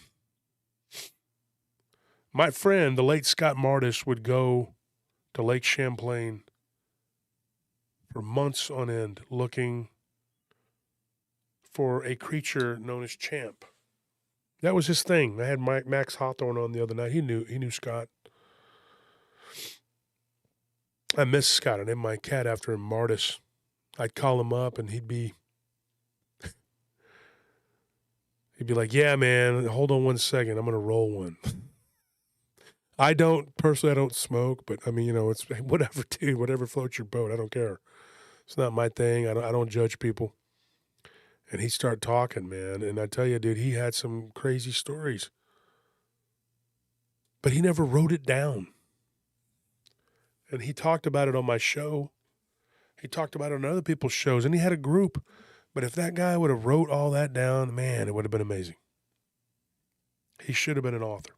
[SPEAKER 1] My friend, the late Scott Martis, would go to Lake Champlain for months on end looking for a creature known as Champ. That was his thing. I had Max Hawthorne on the other night. He knew Scott. I miss Scott. I named my cat after him, Martis. I'd call him up and he'd be like, "Yeah, man, hold on one second. I'm going to roll one." I don't smoke, but I mean, you know, it's whatever, dude, whatever floats your boat. I don't care. It's not my thing. I don't judge people. And he started talking, man. And I tell you, dude, he had some crazy stories. But he never wrote it down. And he talked about it on my show. He talked about it on other people's shows. And he had a group. But if that guy would have wrote all that down, man, it would have been amazing. He should have been an author.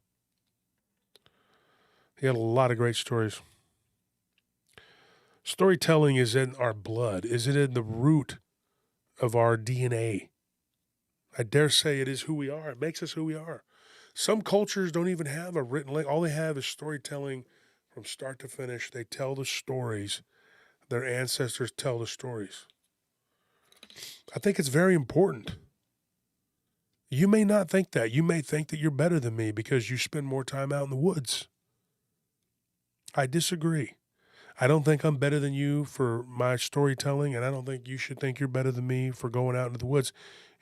[SPEAKER 1] He had a lot of great stories. Storytelling is in our blood. Is it in the root of our DNA? I dare say it is who we are. It makes us who we are. Some cultures don't even have a written language. All they have is storytelling from start to finish. They tell the stories. Their ancestors tell the stories. I think it's very important. You may not think that. You may think that you're better than me because you spend more time out in the woods. I disagree. I don't think I'm better than you for my storytelling, and I don't think you should think you're better than me for going out into the woods.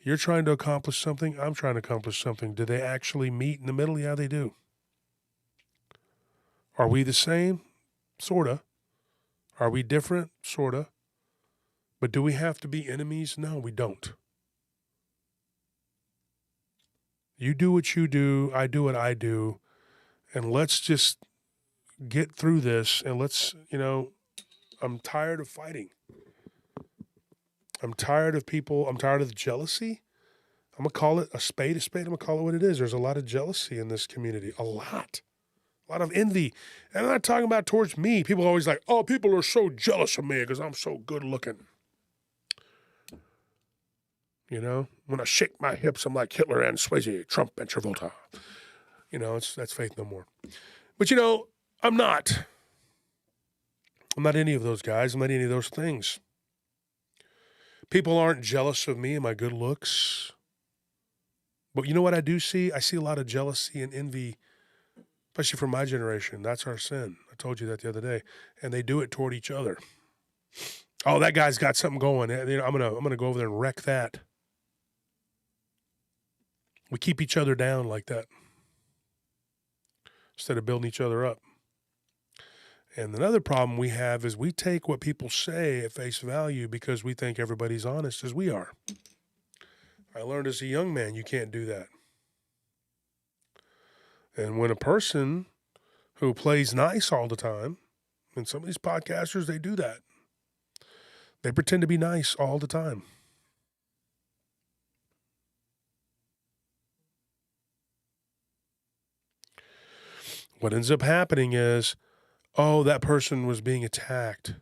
[SPEAKER 1] You're trying to accomplish something. I'm trying to accomplish something. Do they actually meet in the middle? Yeah, they do. Are we the same? Sorta. Are we different? Sorta. But do we have to be enemies? No, we don't. You do what you do. I do what I do. And let's just get through this. And let's, I'm tired of fighting. I'm tired of people. I'm tired of the jealousy. I'm going to call it a spade. I'm going to call it what it is. There's a lot of jealousy in this community. A lot of envy. And I'm not talking about towards me. People are always like, oh, people are so jealous of me because I'm so good looking. When I shake my hips, I'm like Hitler and Swayze, Trump and Travolta. That's faith no more. But, I'm not. I'm not any of those guys. I'm not any of those things. People aren't jealous of me and my good looks. But you know what I do see? I see a lot of jealousy and envy, especially from my generation. That's our sin. I told you that the other day. And they do it toward each other. Oh, that guy's got something going. I'm gonna go over there and wreck that. We keep each other down like that instead of building each other up. And another problem we have is we take what people say at face value because we think everybody's honest as we are. I learned as a young man, you can't do that. And when a person who plays nice all the time, and some of these podcasters, they do that. They pretend to be nice all the time. What ends up happening is, oh, that person was being attacked.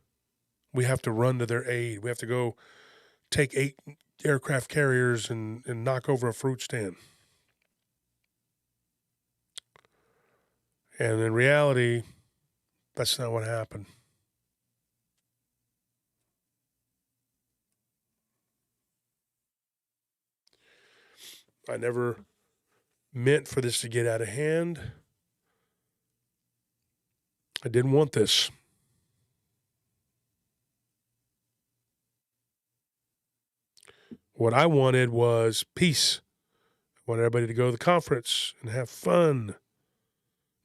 [SPEAKER 1] We have to run to their aid. We have to go take 8 aircraft carriers and knock over a fruit stand. And in reality, that's not what happened. I never meant for this to get out of hand. I didn't want this. What I wanted was peace. I wanted everybody to go to the conference and have fun.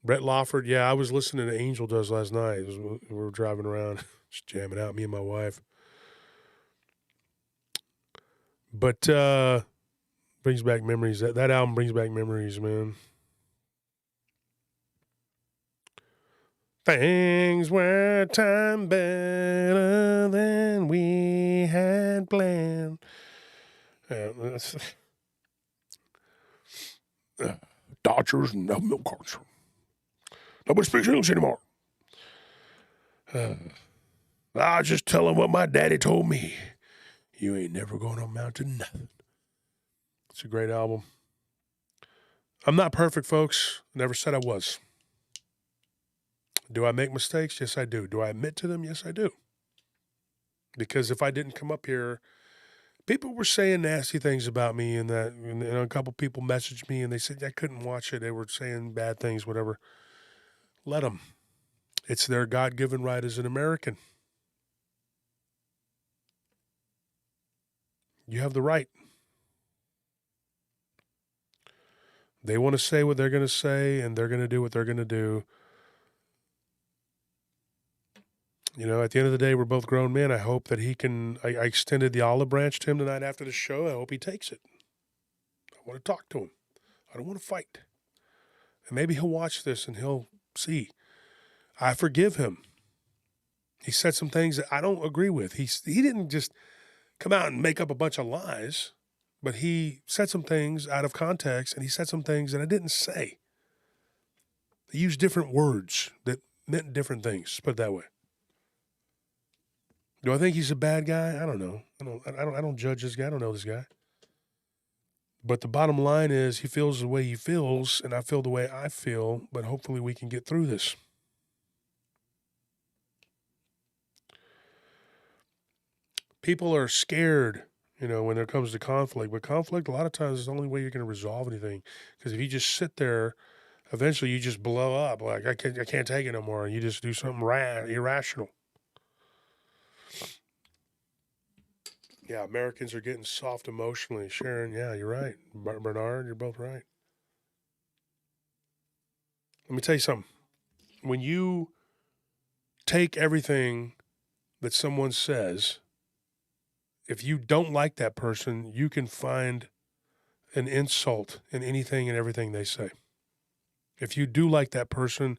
[SPEAKER 1] Brett Lawford, yeah, I was listening to Angel Does last night. We were driving around, just jamming out, me and my wife. But Brings back memories. That album brings back memories, man. Things were time better than we had planned. Dodgers and no milk carts. Nobody speaks English anymore. I just tell him what my daddy told me. You ain't never going to amount to nothing. It's a great album. I'm not perfect, folks. Never said I was. Do I make mistakes? Yes, I do. Do I admit to them? Yes, I do. Because if I didn't come up here, people were saying nasty things about me, and a couple people messaged me and they said I couldn't watch it. They were saying bad things, whatever. Let them. It's their God-given right as an American. You have the right. They want to say what they're going to say, and they're going to do what they're going to do. You know, at the end of the day, we're both grown men. I hope that he can. I extended the olive branch to him tonight after the show. I hope he takes it. I want to talk to him. I don't want to fight. And maybe he'll watch this and he'll see. I forgive him. He said some things that I don't agree with. He didn't just come out and make up a bunch of lies, but he said some things out of context, and he said some things that I didn't say. He used different words that meant different things, put it that way. Do I think he's a bad guy? I don't know. I don't judge this guy. I don't know this guy. But the bottom line is he feels the way he feels, and I feel the way I feel, but hopefully we can get through this. People are scared, you know, when it comes to conflict. But conflict, a lot of times, is the only way you're going to resolve anything. Because if you just sit there, eventually you just blow up. Like, I can't take it no more. And you just do something irrational. Yeah, Americans are getting soft emotionally. Sharon, yeah, you're right. Bernard, you're both right. Let me tell you something. When you take everything that someone says, if you don't like that person, you can find an insult in anything and everything they say. If you do like that person,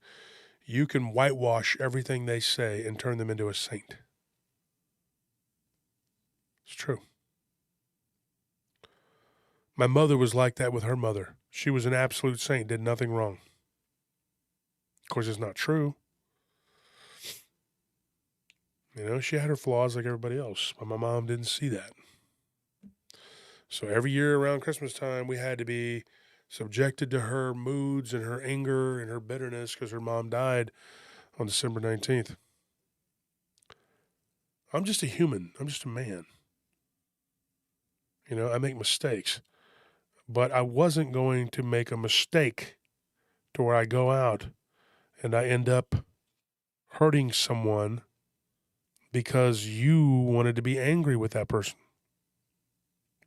[SPEAKER 1] you can whitewash everything they say and turn them into a saint. It's true. My mother was like that with her mother. She was an absolute saint, did nothing wrong. Of course, it's not true. You know, she had her flaws like everybody else, but my mom didn't see that. So every year around Christmas time, we had to be subjected to her moods and her anger and her bitterness because her mom died on December 19th. I'm just a human. I'm just a man. You know, I make mistakes. But I wasn't going to make a mistake to where I go out and I end up hurting someone because you wanted to be angry with that person.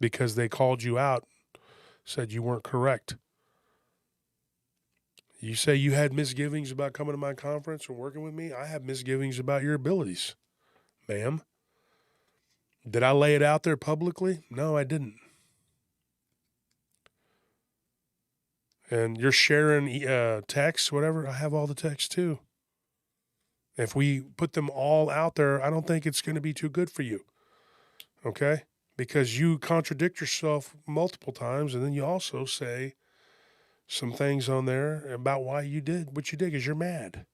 [SPEAKER 1] Because they called you out, said you weren't correct. You say you had misgivings about coming to my conference and working with me. I have misgivings about your abilities, ma'am. Did I lay it out there publicly? No, I didn't. And you're sharing texts, whatever. I have all the texts too. If we put them all out there, I don't think it's going to be too good for you. Okay? Because you contradict yourself multiple times, and then you also say some things on there about why you did what you did because you're mad.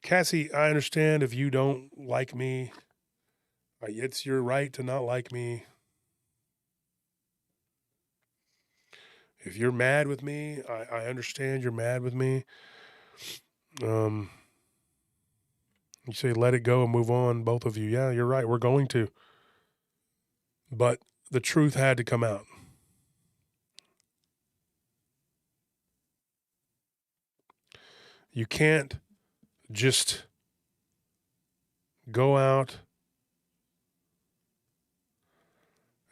[SPEAKER 1] Cassie, I understand if you don't like me. It's your right to not like me. If you're mad with me, I understand you're mad with me. You say let it go and move on, both of you. Yeah, you're right. We're going to. But the truth had to come out. You can't just go out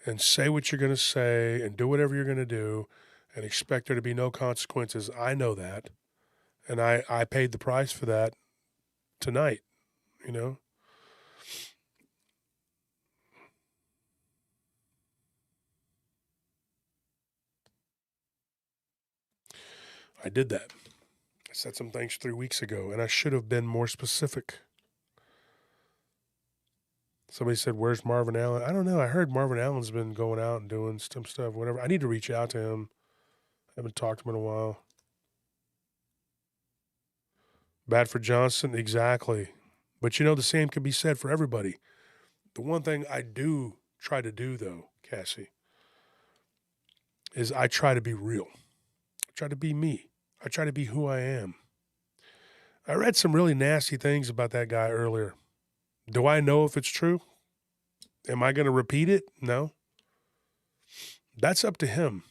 [SPEAKER 1] and say what you're going to say and do whatever you're going to do and expect there to be no consequences. I know that. And I paid the price for that tonight, you know? I did that. I said some things 3 weeks ago, and I should have been more specific. Somebody said, "Where's Marvin Allen?" I don't know. I heard Marvin Allen's been going out and doing some stuff, whatever. I need to reach out to him. I haven't talked to him in a while. Bad for Johnson, exactly. But you know, the same could be said for everybody. The one thing I do try to do, though, Cassie, is I try to be real. I try to be me. I try to be who I am. I read some really nasty things about that guy earlier. Do I know if it's true? Am I going to repeat it? No. That's up to him.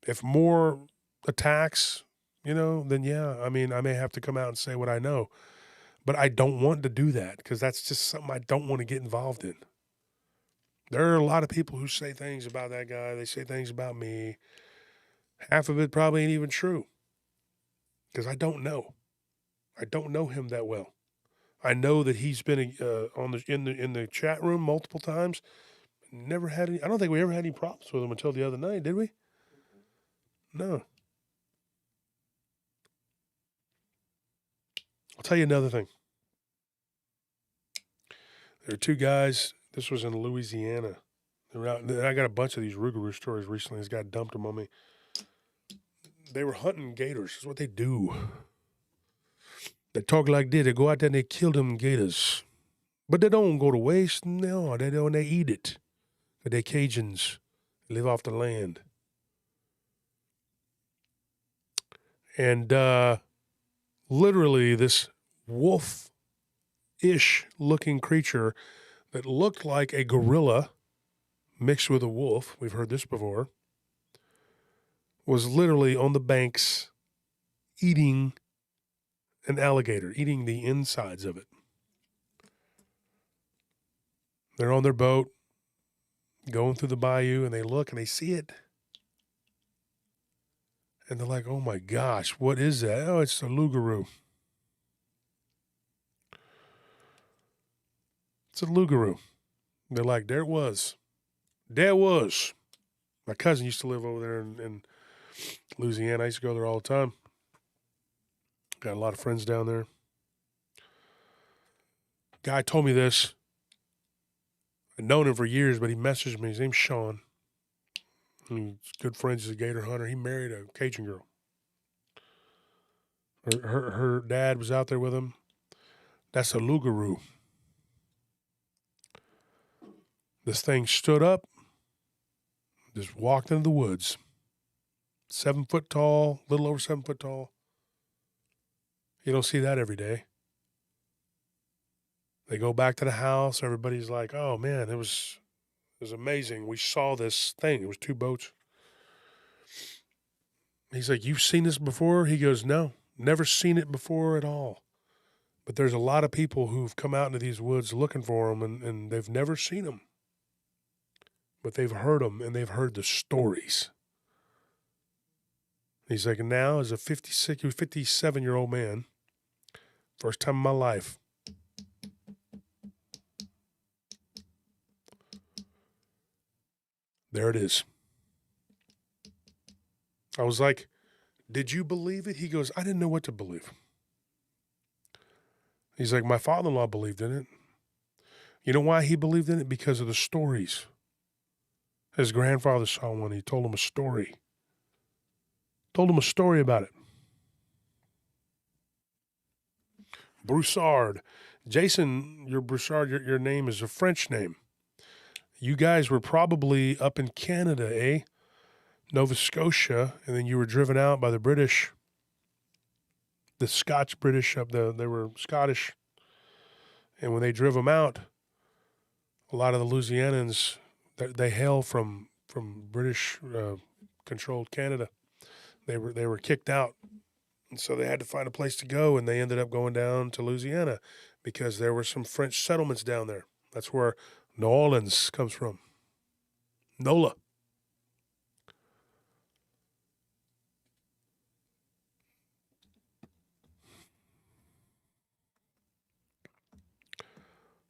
[SPEAKER 1] If more attacks, then yeah, I mean, I may have to come out and say what I know. But I don't want to do that because that's just something I don't want to get involved in. There are a lot of people who say things about that guy. They say things about me. Half of it probably ain't even true because I don't know. I don't know him that well. I know that he's been in the chat room multiple times. Never had any. I don't think we ever had any problems with him until the other night, did we? No. I'll tell you another thing. There are two guys. This was in Louisiana. I got a bunch of these Rougarou stories recently. This guy dumped them on me. They were hunting gators. That's what they do. They talk like this. They go out there and they kill them gators. But they don't go to waste. No, they don't. They eat it. They're Cajuns. They live off the land. And literally this wolf-ish looking creature that looked like a gorilla mixed with a wolf, we've heard this before, was literally on the banks eating an alligator, eating the insides of it. They're on their boat, going through the bayou, and they look and they see it. And they're like, oh my gosh, what is that? Oh, it's a Rougarou. It's a Rougarou. They're like, there it was. There it was. My cousin used to live over there in Louisiana. I used to go there all the time. Got a lot of friends down there. Guy told me this. I've known him for years, but he messaged me. His name's Sean. He's good friends. He's a gator hunter. He married a Cajun girl. Her dad was out there with him. That's a Rougarou. This thing stood up, just walked into the woods. 7 foot tall, little over 7 foot tall. You don't see that every day. They go back to the house. Everybody's like, oh man, it was amazing. We saw this thing. It was 2 boats. He's like, you've seen this before? He goes, no, never seen it before at all. But there's a lot of people who've come out into these woods looking for them, and they've never seen them. But they've heard them, and they've heard the stories. He's like, now as a 57-year-old man, first time in my life, there it is. I was like, did you believe it? He goes, I didn't know what to believe. He's like, my father-in-law believed in it. You know why he believed in it? Because of the stories. His grandfather saw one. He told him a story. Told him a story about it. Broussard. Jason, your Broussard, your name is a French name. You guys were probably up in Canada, eh? Nova Scotia, and then you were driven out by the British. The Scotch-British they were Scottish. And when they drove them out, a lot of the Louisianans, they hail from British controlled Canada. They were kicked out, and so they had to find a place to go, and they ended up going down to Louisiana because there were some French settlements down there. That's where New Orleans comes from. NOLA.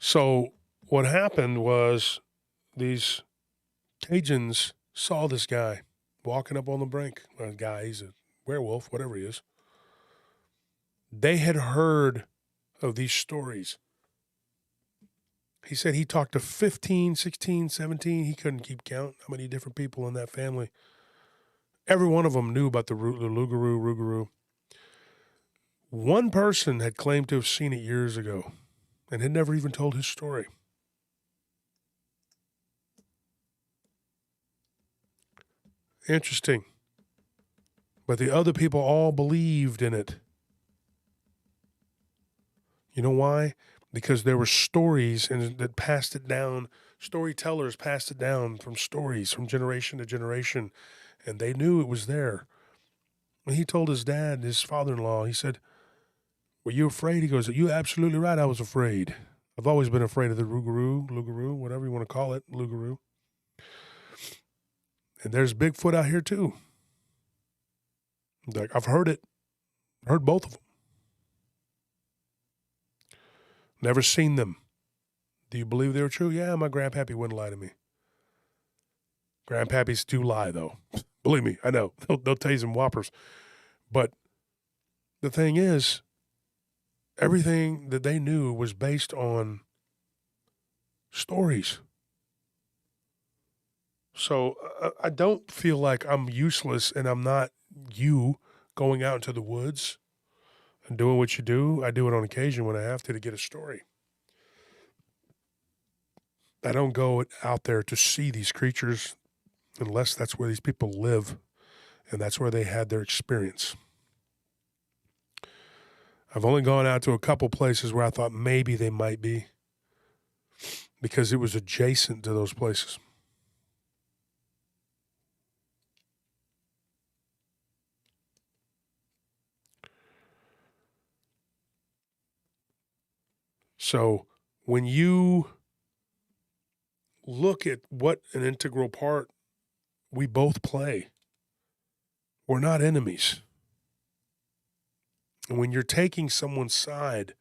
[SPEAKER 1] So what happened was these Cajuns saw this guy walking up on the brink. Well, guy, he's a werewolf, whatever he is. They had heard of these stories. He said he talked to 15, 16, 17. He couldn't keep count how many different people in that family. Every one of them knew about the Rougarou. One person had claimed to have seen it years ago and had never even told his story. Interesting. But the other people all believed in it. You know why? Because there were stories and that passed it down. Storytellers passed it down from stories from generation to generation, and they knew it was there. When he told his dad, his father-in-law, he said, "Were you afraid?" He goes, "You're absolutely right. I was afraid. I've always been afraid of the Rougarou, whatever you want to call it, Rougarou. And there's Bigfoot out here too. Like, I've heard it. Heard both of them. Never seen them. Do you believe they were true? Yeah, my grandpappy wouldn't lie to me. Grandpappies do lie, though. Believe me, I know. They'll tell you some whoppers. But the thing is, everything that they knew was based on stories. So I don't feel like I'm useless and I'm not you going out into the woods and doing what you do. I do it on occasion when I have to get a story. I don't go out there to see these creatures unless that's where these people live and that's where they had their experience. I've only gone out to a couple places where I thought maybe they might be because it was adjacent to those places. So when you look at what an integral part we both play, we're not enemies. And when you're taking someone's side,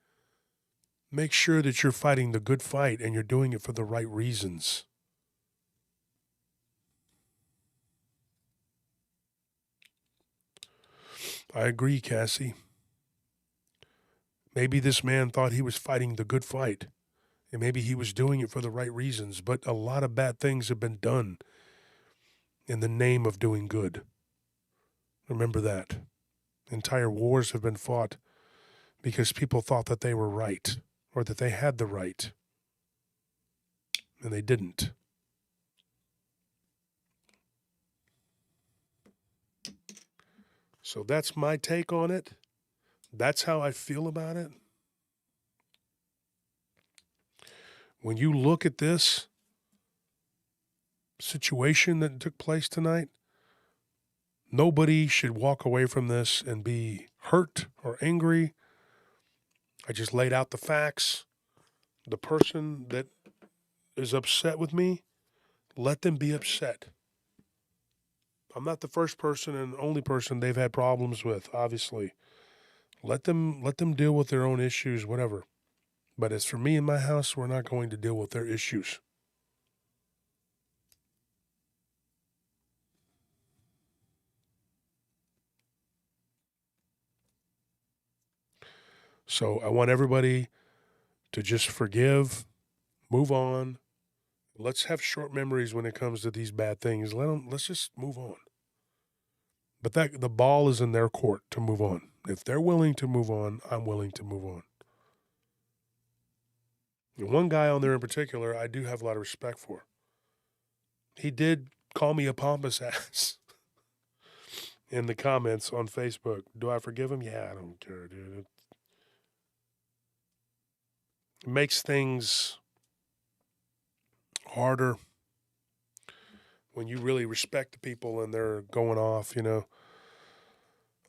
[SPEAKER 1] make sure that you're fighting the good fight and you're doing it for the right reasons. I agree, Cassie. Maybe this man thought he was fighting the good fight, and maybe he was doing it for the right reasons, but a lot of bad things have been done in the name of doing good. Remember that. Entire wars have been fought because people thought that they were right or that they had the right, and they didn't. So that's my take on it. That's how I feel about it. When you look at this situation that took place tonight, nobody should walk away from this and be hurt or angry. I just laid out the facts. The person that is upset with me, let them be upset. I'm not the first person and only person they've had problems with, obviously. Let them deal with their own issues, whatever. But as for me and my house, we're not going to deal with their issues. So I want everybody to just forgive, move on. Let's have short memories when it comes to these bad things. Let's just move on. But the ball is in their court to move on. If they're willing to move on, I'm willing to move on. And one guy on there in particular, I do have a lot of respect for. He did call me a pompous ass in the comments on Facebook. Do I forgive him? Yeah, I don't care, dude. It makes things harder when you really respect the people and they're going off,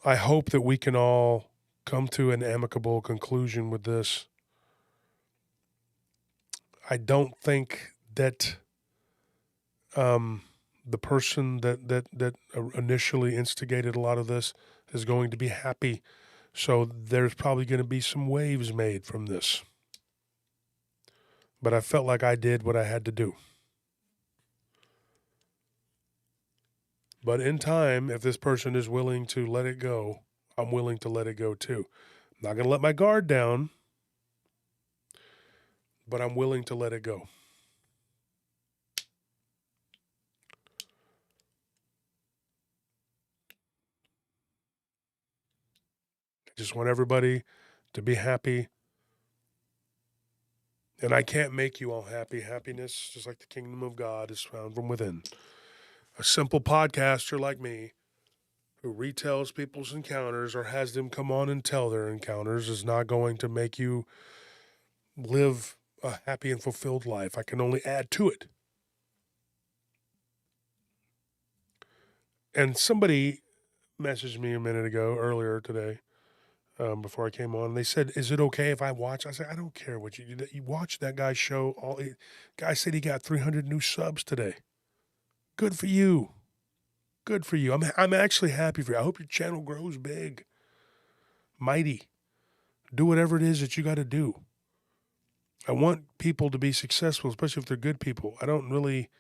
[SPEAKER 1] I hope that we can all come to an amicable conclusion with this. I don't think that the person that initially instigated a lot of this is going to be happy. So there's probably going to be some waves made from this. but I felt like I did what I had to do. But in time, if this person is willing to let it go, I'm willing to let it go too. I'm not going to let my guard down, but I'm willing to let it go. I just want everybody to be happy. And I can't make you all happy. Happiness, just like the kingdom of God, is found from within. A simple podcaster like me who retells people's encounters or has them come on and tell their encounters is not going to make you live a happy and fulfilled life. I can only add to it. And somebody messaged me a minute ago, earlier today, before I came on. They said, "Is it okay if I watch?" I said, "I don't care what you do. You watch that guy's show. Guy said he got 300 new subs today. Good for you. Good for you. I'm actually happy for you. I hope your channel grows big, mighty. Do whatever it is that you got to do. I want people to be successful, especially if they're good people. I don't really,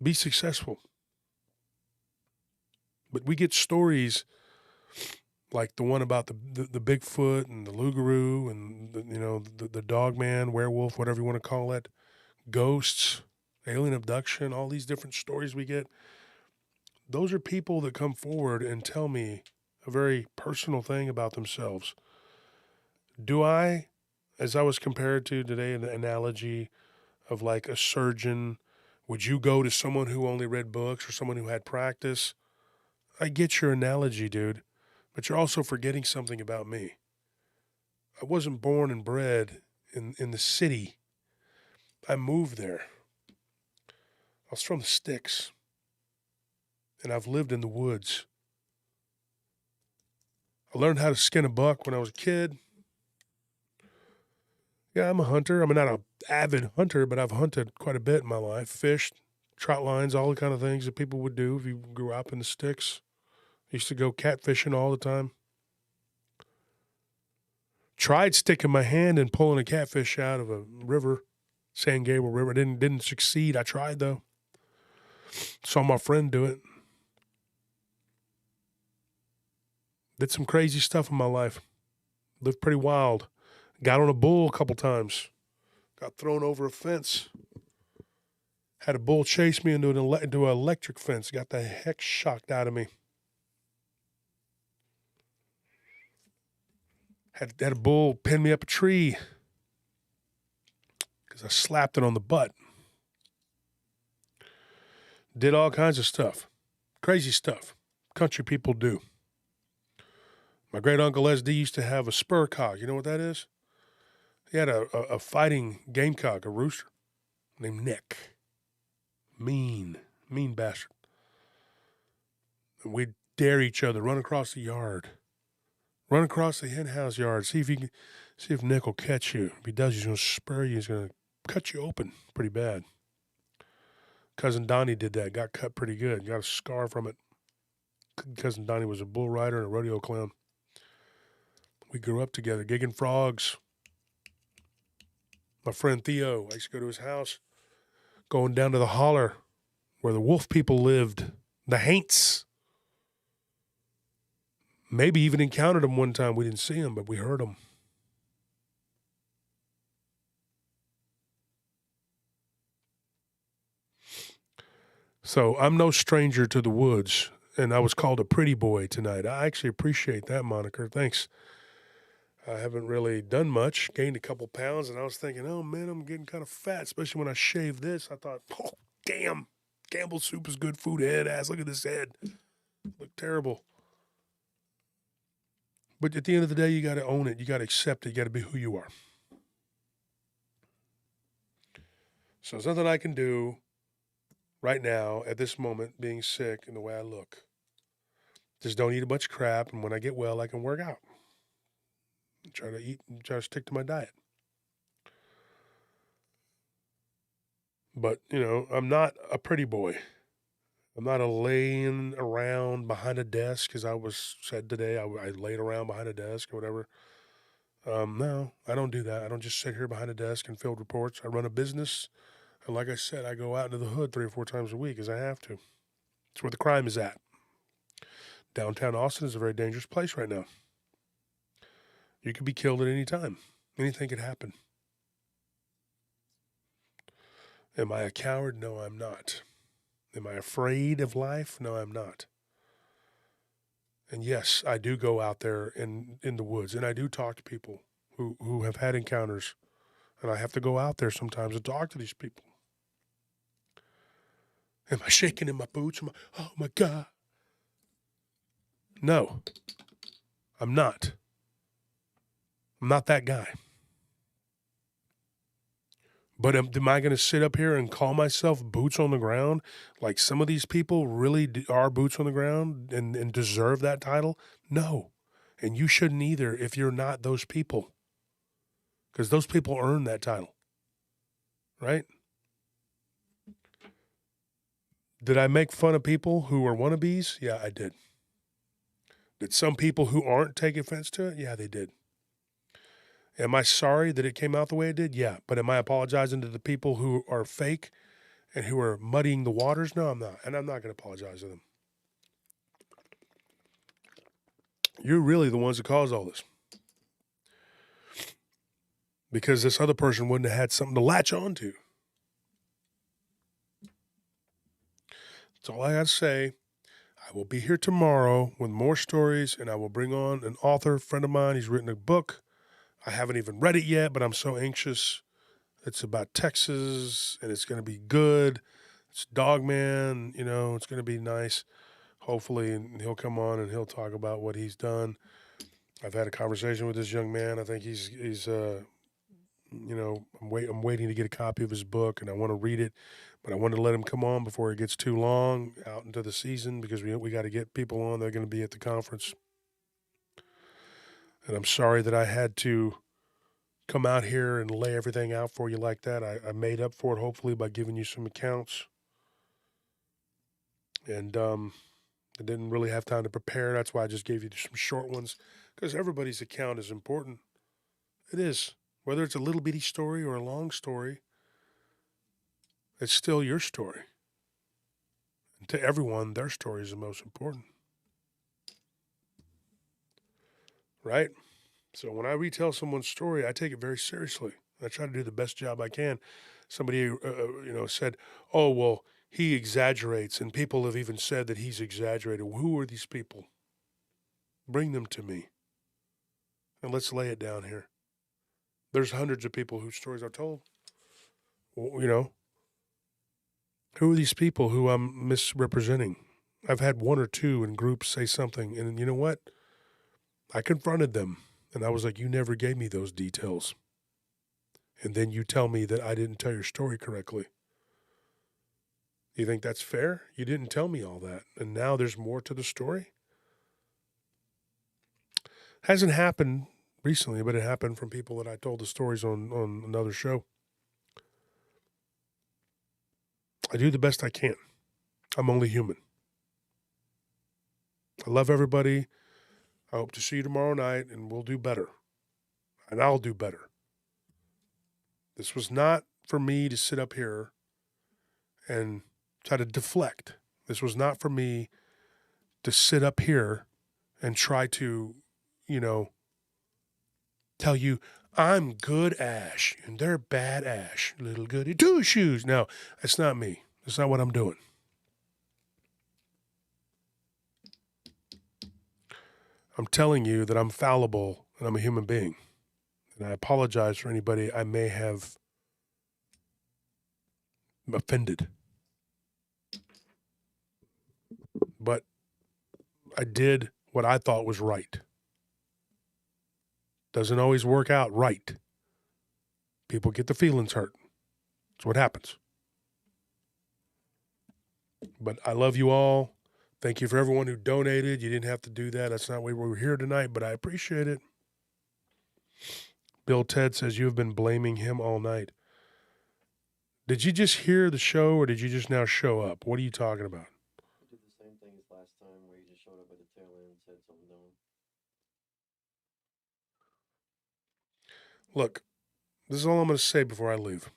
[SPEAKER 1] be successful. But we get stories like the one about the Bigfoot and the Lugaroo and the dog man, werewolf, whatever you want to call it, ghosts, alien abduction, all these different stories we get. Those are people that come forward and tell me a very personal thing about themselves. Do I, as I was compared to today, an analogy of like a surgeon, would you go to someone who only read books or someone who had practice? I get your analogy, dude, but you're also forgetting something about me. I wasn't born and bred in the city. I moved there. I was from the sticks, and I've lived in the woods. I learned how to skin a buck when I was a kid. Yeah, I'm a hunter. I'm not an avid hunter, but I've hunted quite a bit in my life. Fished, trout lines, all the kind of things that people would do if you grew up in the sticks. I used to go catfishing all the time. Tried sticking my hand and pulling a catfish out of a river, San Gabriel River. Didn't succeed. I tried though. Saw my friend do it. Did some crazy stuff in my life. Lived pretty wild. Got on a bull a couple times. Got thrown over a fence. Had a bull chase me into an electric fence. Got the heck shocked out of me. Had a bull pin me up a tree because I slapped it on the butt. Did all kinds of stuff. Crazy stuff. Country people do. My great uncle SD used to have a spur cock. You know what that is? He had a fighting gamecock, a rooster, named Nick. Mean bastard. And we'd dare each other, run across the yard. Run across the hen house yard. See if Nick will catch you. If he does, he's going to spur you. He's going to cut you open pretty bad. Cousin Donnie did that. Got cut pretty good. Got a scar from it. Cousin Donnie was a bull rider and a rodeo clown. We grew up together, gigging frogs. My friend Theo, I used to go to his house, going down to the holler where the wolf people lived, the Haints. Maybe even encountered them one time. We didn't see them, but we heard them. So I'm no stranger to the woods, and I was called a pretty boy tonight. I actually appreciate that moniker. Thanks. I haven't really done much, gained a couple pounds, and I was thinking, oh man, I'm getting kind of fat, especially when I shaved this. I thought, oh, damn, Campbell's soup is good food, head ass. Look at this head. Look terrible. But at the end of the day, you got to own it. You got to accept it. You got to be who you are. So there's nothing I can do right now at this moment, being sick and the way I look. Just don't eat a bunch of crap, and when I get well, I can work out. Try to stick to my diet. But, I'm not a pretty boy. I'm not a laying around behind a desk, as I was said today. I laid around behind a desk or whatever. No, I don't do that. I don't just sit here behind a desk and field reports. I run a business. And like I said, I go out into the hood 3 or 4 times a week as I have to. It's where the crime is at. Downtown Austin is a very dangerous place right now. You could be killed at any time. Anything could happen. Am I a coward? No, I'm not. Am I afraid of life? No, I'm not. And yes, I do go out there in the woods, and I do talk to people who have had encounters, and I have to go out there sometimes and talk to these people. Am I shaking in my boots? Oh my God. No, I'm not. I'm not that guy. But am I going to sit up here and call myself boots on the ground? Like some of these people really are boots on the ground and deserve that title? No. And you shouldn't either if you're not those people. Because those people earn that title. Right? Did I make fun of people who are wannabes? Yeah, I did. Did some people who aren't take offense to it? Yeah, they did. Am I sorry that it came out the way it did? Yeah. But am I apologizing to the people who are fake and who are muddying the waters? No, I'm not. And I'm not going to apologize to them. You're really the ones that caused all this. Because this other person wouldn't have had something to latch on to. That's all I got to say. I will be here tomorrow with more stories, and I will bring on an author friend of mine. He's written a book. I haven't even read it yet, but I'm so anxious. It's about Texas, and it's going to be good. It's Dogman, it's going to be nice. Hopefully, and he'll come on and he'll talk about what he's done. I've had a conversation with this young man. I think he's I'm waiting to get a copy of his book, and I want to read it, but I want to let him come on before it gets too long out into the season because we got to get people on. They're going to be at the conference. And I'm sorry that I had to come out here and lay everything out for you like that. I made up for it, hopefully, by giving you some accounts. And I didn't really have time to prepare. That's why I just gave you some short ones, because everybody's account is important. It is. Whether it's a little bitty story or a long story, it's still your story. And to everyone, their story is the most important. Right? So when I retell someone's story, I take it very seriously. I try to do the best job I can. Somebody, said, "Oh, well, he exaggerates," and people have even said that he's exaggerated. Who are these people? Bring them to me, and let's lay it down here. There's hundreds of people whose stories I've told. Who are these people who I'm misrepresenting? I've had one or two in groups say something, and you know what? I confronted them, and I was like, "You never gave me those details." And then you tell me that I didn't tell your story correctly. You think that's fair? You didn't tell me all that, and now there's more to the story? Hasn't happened recently, but it happened from people that I told the stories on another show. I do the best I can. I'm only human. I love everybody. I hope to see you tomorrow night, and we'll do better. And I'll do better. This was not for me to sit up here and try to deflect. This was not for me to sit up here and try to, tell you I'm good Ash and they're bad Ash, little goody two shoes. No, that's not me. That's not what I'm doing. I'm telling you that I'm fallible and I'm a human being. And I apologize for anybody I may have offended. But I did what I thought was right. Doesn't always work out right. People get their feelings hurt. That's what happens. But I love you all. Thank you for everyone who donated. You didn't have to do that. That's not why we were here tonight, but I appreciate it. Bill Ted says you have been blaming him all night. Did you just hear the show or did you just now show up? What are you talking about?
[SPEAKER 2] last time where he just showed up at the tail end and said something dumb.
[SPEAKER 1] Look, this is all I'm going to say before I leave.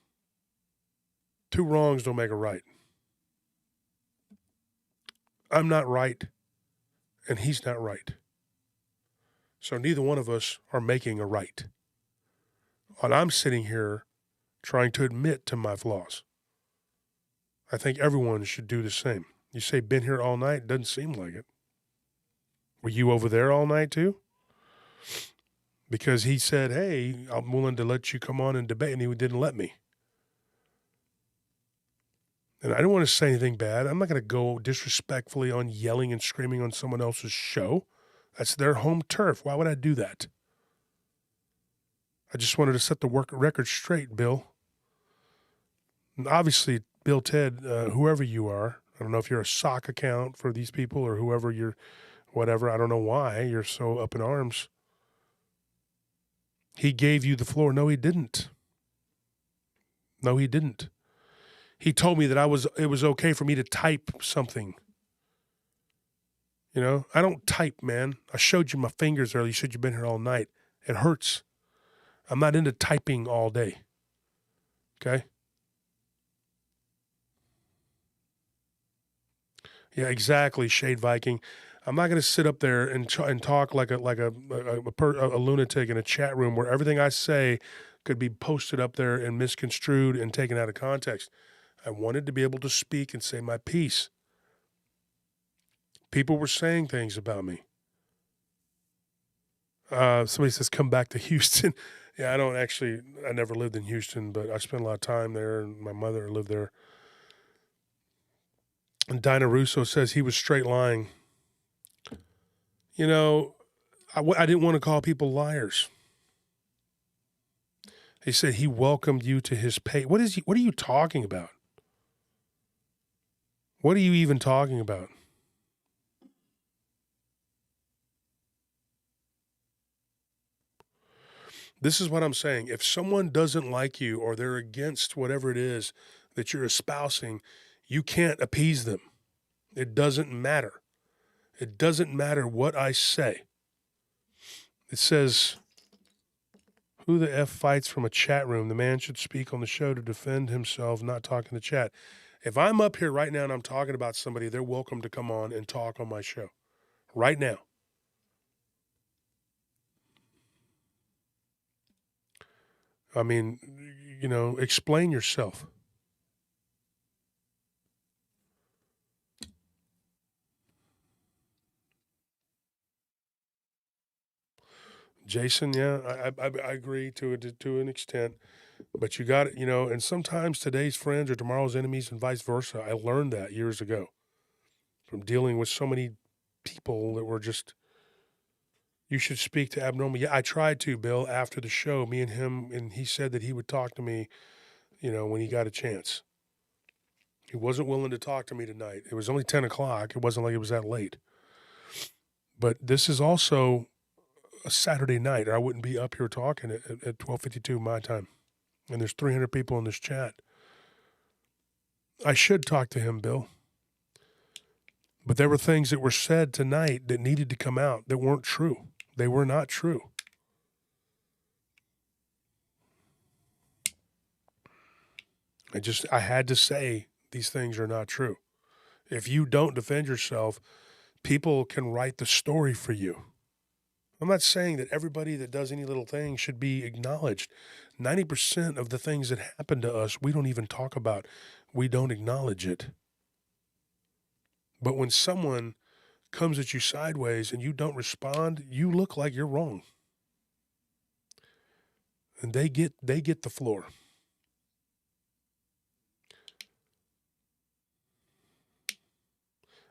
[SPEAKER 1] 2 wrongs don't make a right. I'm not right, and he's not right. So neither one of us are making a right. And I'm sitting here trying to admit to my flaws. I think everyone should do the same. You say, been here all night? Doesn't seem like it. Were you over there all night too? Because he said, hey, I'm willing to let you come on and debate, and he didn't let me. And I don't want to say anything bad. I'm not going to go disrespectfully on yelling and screaming on someone else's show. That's their home turf. Why would I do that? I just wanted to set the record straight, Bill. And obviously, Bill, Ted, whoever you are, I don't know if you're a sock account for these people or whoever you're, whatever. I don't know why you're so up in arms. He gave you the floor. No, he didn't. No, he didn't. He told me that it was okay for me to type something. You know, I don't type, man. I showed you my fingers earlier. You said you've been here all night. It hurts. I'm not into typing all day. Okay? Yeah, exactly, Shade Viking. I'm not going to sit up there and talk like a lunatic in a chat room where everything I say could be posted up there and misconstrued and taken out of context. I wanted to be able to speak and say my piece. People were saying things about me. Somebody says, come back to Houston. Yeah, I never lived in Houston, but I spent a lot of time there, and my mother lived there. And Dinah Russo says he was straight lying. You know, I didn't want to call people liars. He said he welcomed you to his page. What are you talking about? What are you even talking about? This is what I'm saying. If someone doesn't like you or they're against whatever it is that you're espousing, you can't appease them. It doesn't matter. It doesn't matter what I say. It says, who the F fights from a chat room? The man should speak on the show to defend himself, not talk in the chat. If I'm up here right now and I'm talking about somebody, they're welcome to come on and talk on my show. Right now. I mean, you know, explain yourself. Jason, yeah, I agree to an extent, but you got it, you know, and sometimes today's friends are tomorrow's enemies and vice versa. I learned that years ago from dealing with so many people that were just, you should speak to Abnormal. Yeah, I tried to, Bill, after the show, me and him, and he said that he would talk to me, you know, when he got a chance. He wasn't willing to talk to me tonight. It was only 10 o'clock. It wasn't like it was that late. But this is also a Saturday night, or I wouldn't be up here talking at 12:52 my time. And there's 300 people in this chat. I should talk to him, Bill. But there were things that were said tonight that needed to come out that weren't true. They were not true. I had to say these things are not true. If you don't defend yourself, people can write the story for you. I'm not saying that everybody that does any little thing should be acknowledged. 90% of the things that happen to us, we don't even talk about. We don't acknowledge it. But when someone comes at you sideways and you don't respond, you look like you're wrong. And they get the floor.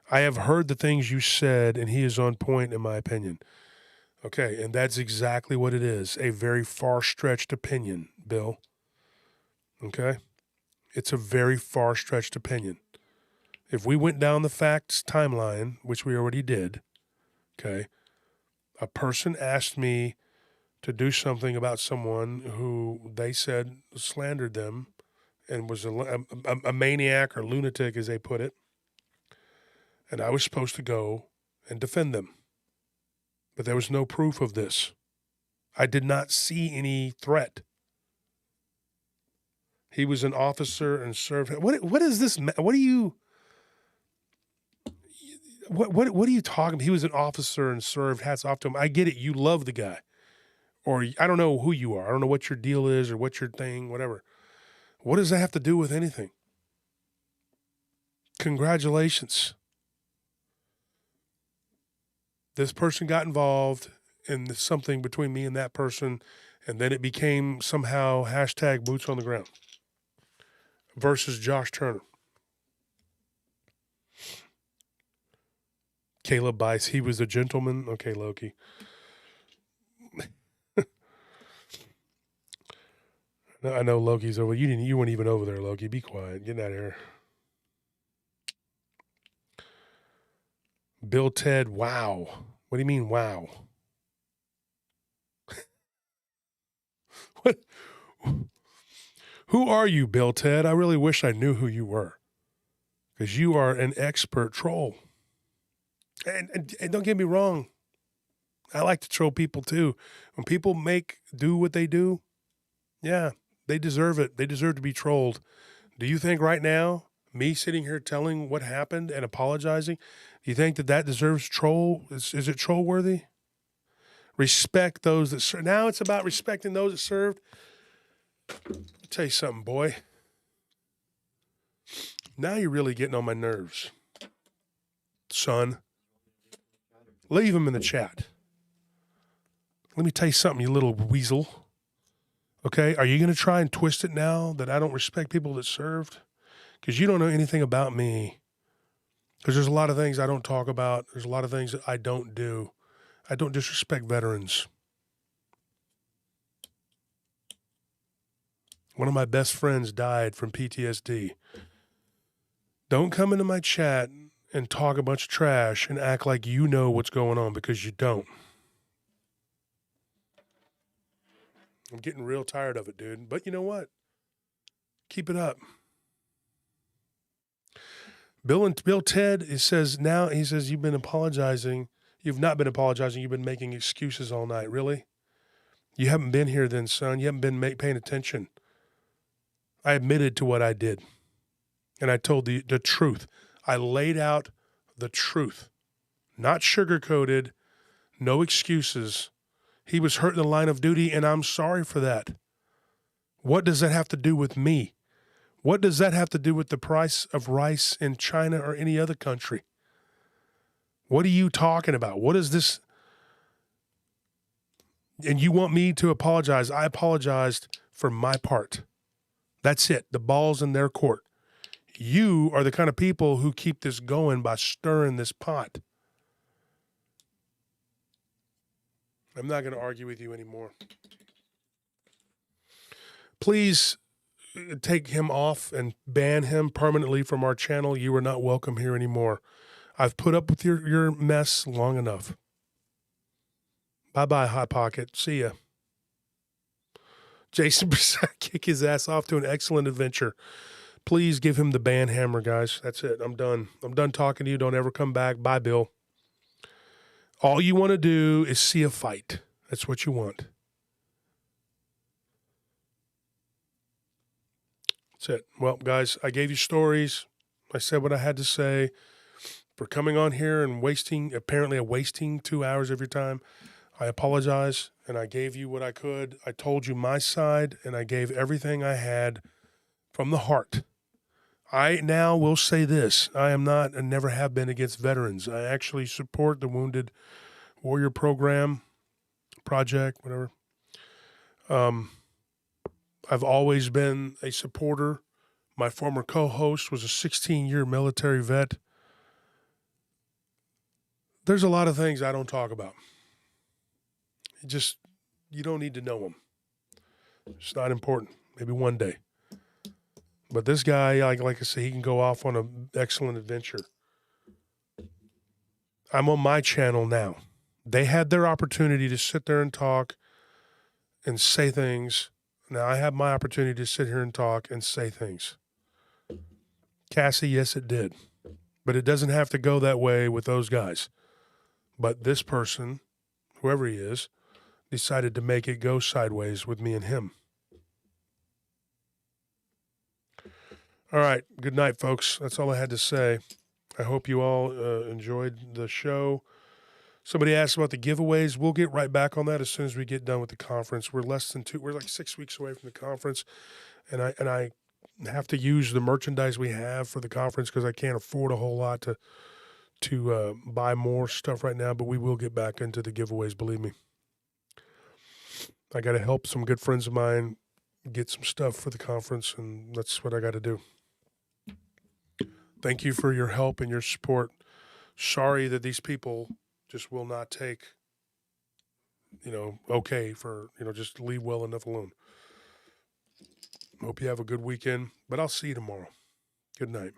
[SPEAKER 1] I have heard the things you said, and he is on point, in my opinion. Okay, and that's exactly what it is. A very far-stretched opinion, Bill. Okay? It's a very far-stretched opinion. If we went down the facts timeline, which we already did, okay, a person asked me to do something about someone who they said slandered them and was a maniac or lunatic, as they put it. and I was supposed to go and defend them. But there was no proof of this. I did not see any threat. He was an officer and served. What is this? What are you? What are you talking about? He was an officer and served. Hats off to him. I get it. You love the guy, or I don't know who you are. I don't know what your deal is or what your thing, whatever. What does that have to do with anything? Congratulations. This person got involved in something between me and that person, and then it became somehow hashtag boots on the ground versus Josh Turner. Caleb Bice, he was a gentleman. Okay, Loki. I know Loki's over. You weren't even over there, Loki. Be quiet. Get out of here. Bill Ted, wow. What do you mean, wow? What? Who are you, Bill Ted? I really wish I knew who you were, because you are an expert troll. And don't get me wrong, I like to troll people too. When people do what they do, yeah, they deserve it. They deserve to be trolled. Do you think right now, me sitting here telling what happened and apologizing, do you think that deserves troll? Is it troll worthy? Respect those that serve. Now it's about respecting those that served. I'll tell you something, boy. Now you're really getting on my nerves, son. Leave them in the chat. Let me tell you something, you little weasel. Okay? Are you going to try and twist it now that I don't respect people that served? Because you don't know anything about me. Because there's a lot of things I don't talk about. There's a lot of things that I don't do. I don't disrespect veterans. One of my best friends died from PTSD. Don't come into my chat and talk a bunch of trash and act like you know what's going on, because you don't. I'm getting real tired of it, dude. But you know what? Keep it up. Bill Ted, he says you've been apologizing. You've not been apologizing. You've been making excuses all night. Really? You haven't been here then, son. You haven't been paying attention. I admitted to what I did. And I told the truth. I laid out the truth. Not sugar-coated. No excuses. He was hurt in the line of duty, and I'm sorry for that. What does that have to do with me? What does that have to do with the price of rice in China or any other country? What are you talking about? What is this? And you want me to apologize? I apologized for my part. That's it. The ball's in their court. You are the kind of people who keep this going by stirring this pot. I'm not going to argue with you anymore. Please take him off and ban him permanently from our channel. You are not welcome here anymore. I've put up with your mess long enough. Bye-bye, Hot Pocket. See ya. Jason Brissac, kick his ass off to an excellent adventure. Please give him the ban hammer, guys. That's it. I'm done. I'm done talking to you. Don't ever come back. Bye, Bill. All you want to do is see a fight. That's what you want. That's it. Well, guys, I gave you stories. I said what I had to say. For coming on here and wasting 2 hours of your time, I apologize, and I gave you what I could. I told you my side, and I gave everything I had from the heart. I now will say this. I am not and never have been against veterans. I actually support the Wounded Warrior Program, project, whatever. I've always been a supporter. My former co-host was a 16-year military vet. There's a lot of things I don't talk about. You don't need to know them. It's not important. Maybe one day. But this guy, like I say, he can go off on an excellent adventure. I'm on my channel now. They had their opportunity to sit there and talk and say things. Now I have my opportunity to sit here and talk and say things. Cassie, yes, it did. But it doesn't have to go that way with those guys. But this person, whoever he is, decided to make it go sideways with me and him. All right. Good night, folks. That's all I had to say. I hope you all enjoyed the show. Somebody asked about the giveaways. We'll get right back on that as soon as we get done with the conference. We're like 6 weeks away from the conference, and I have to use the merchandise we have for the conference because I can't afford a whole lot to buy more stuff right now. But we will get back into the giveaways. Believe me. I got to help some good friends of mine get some stuff for the conference, and that's what I got to do. Thank you for your help and your support. Sorry that these people just will not take, okay for, just leave well enough alone. Hope you have a good weekend, but I'll see you tomorrow. Good night.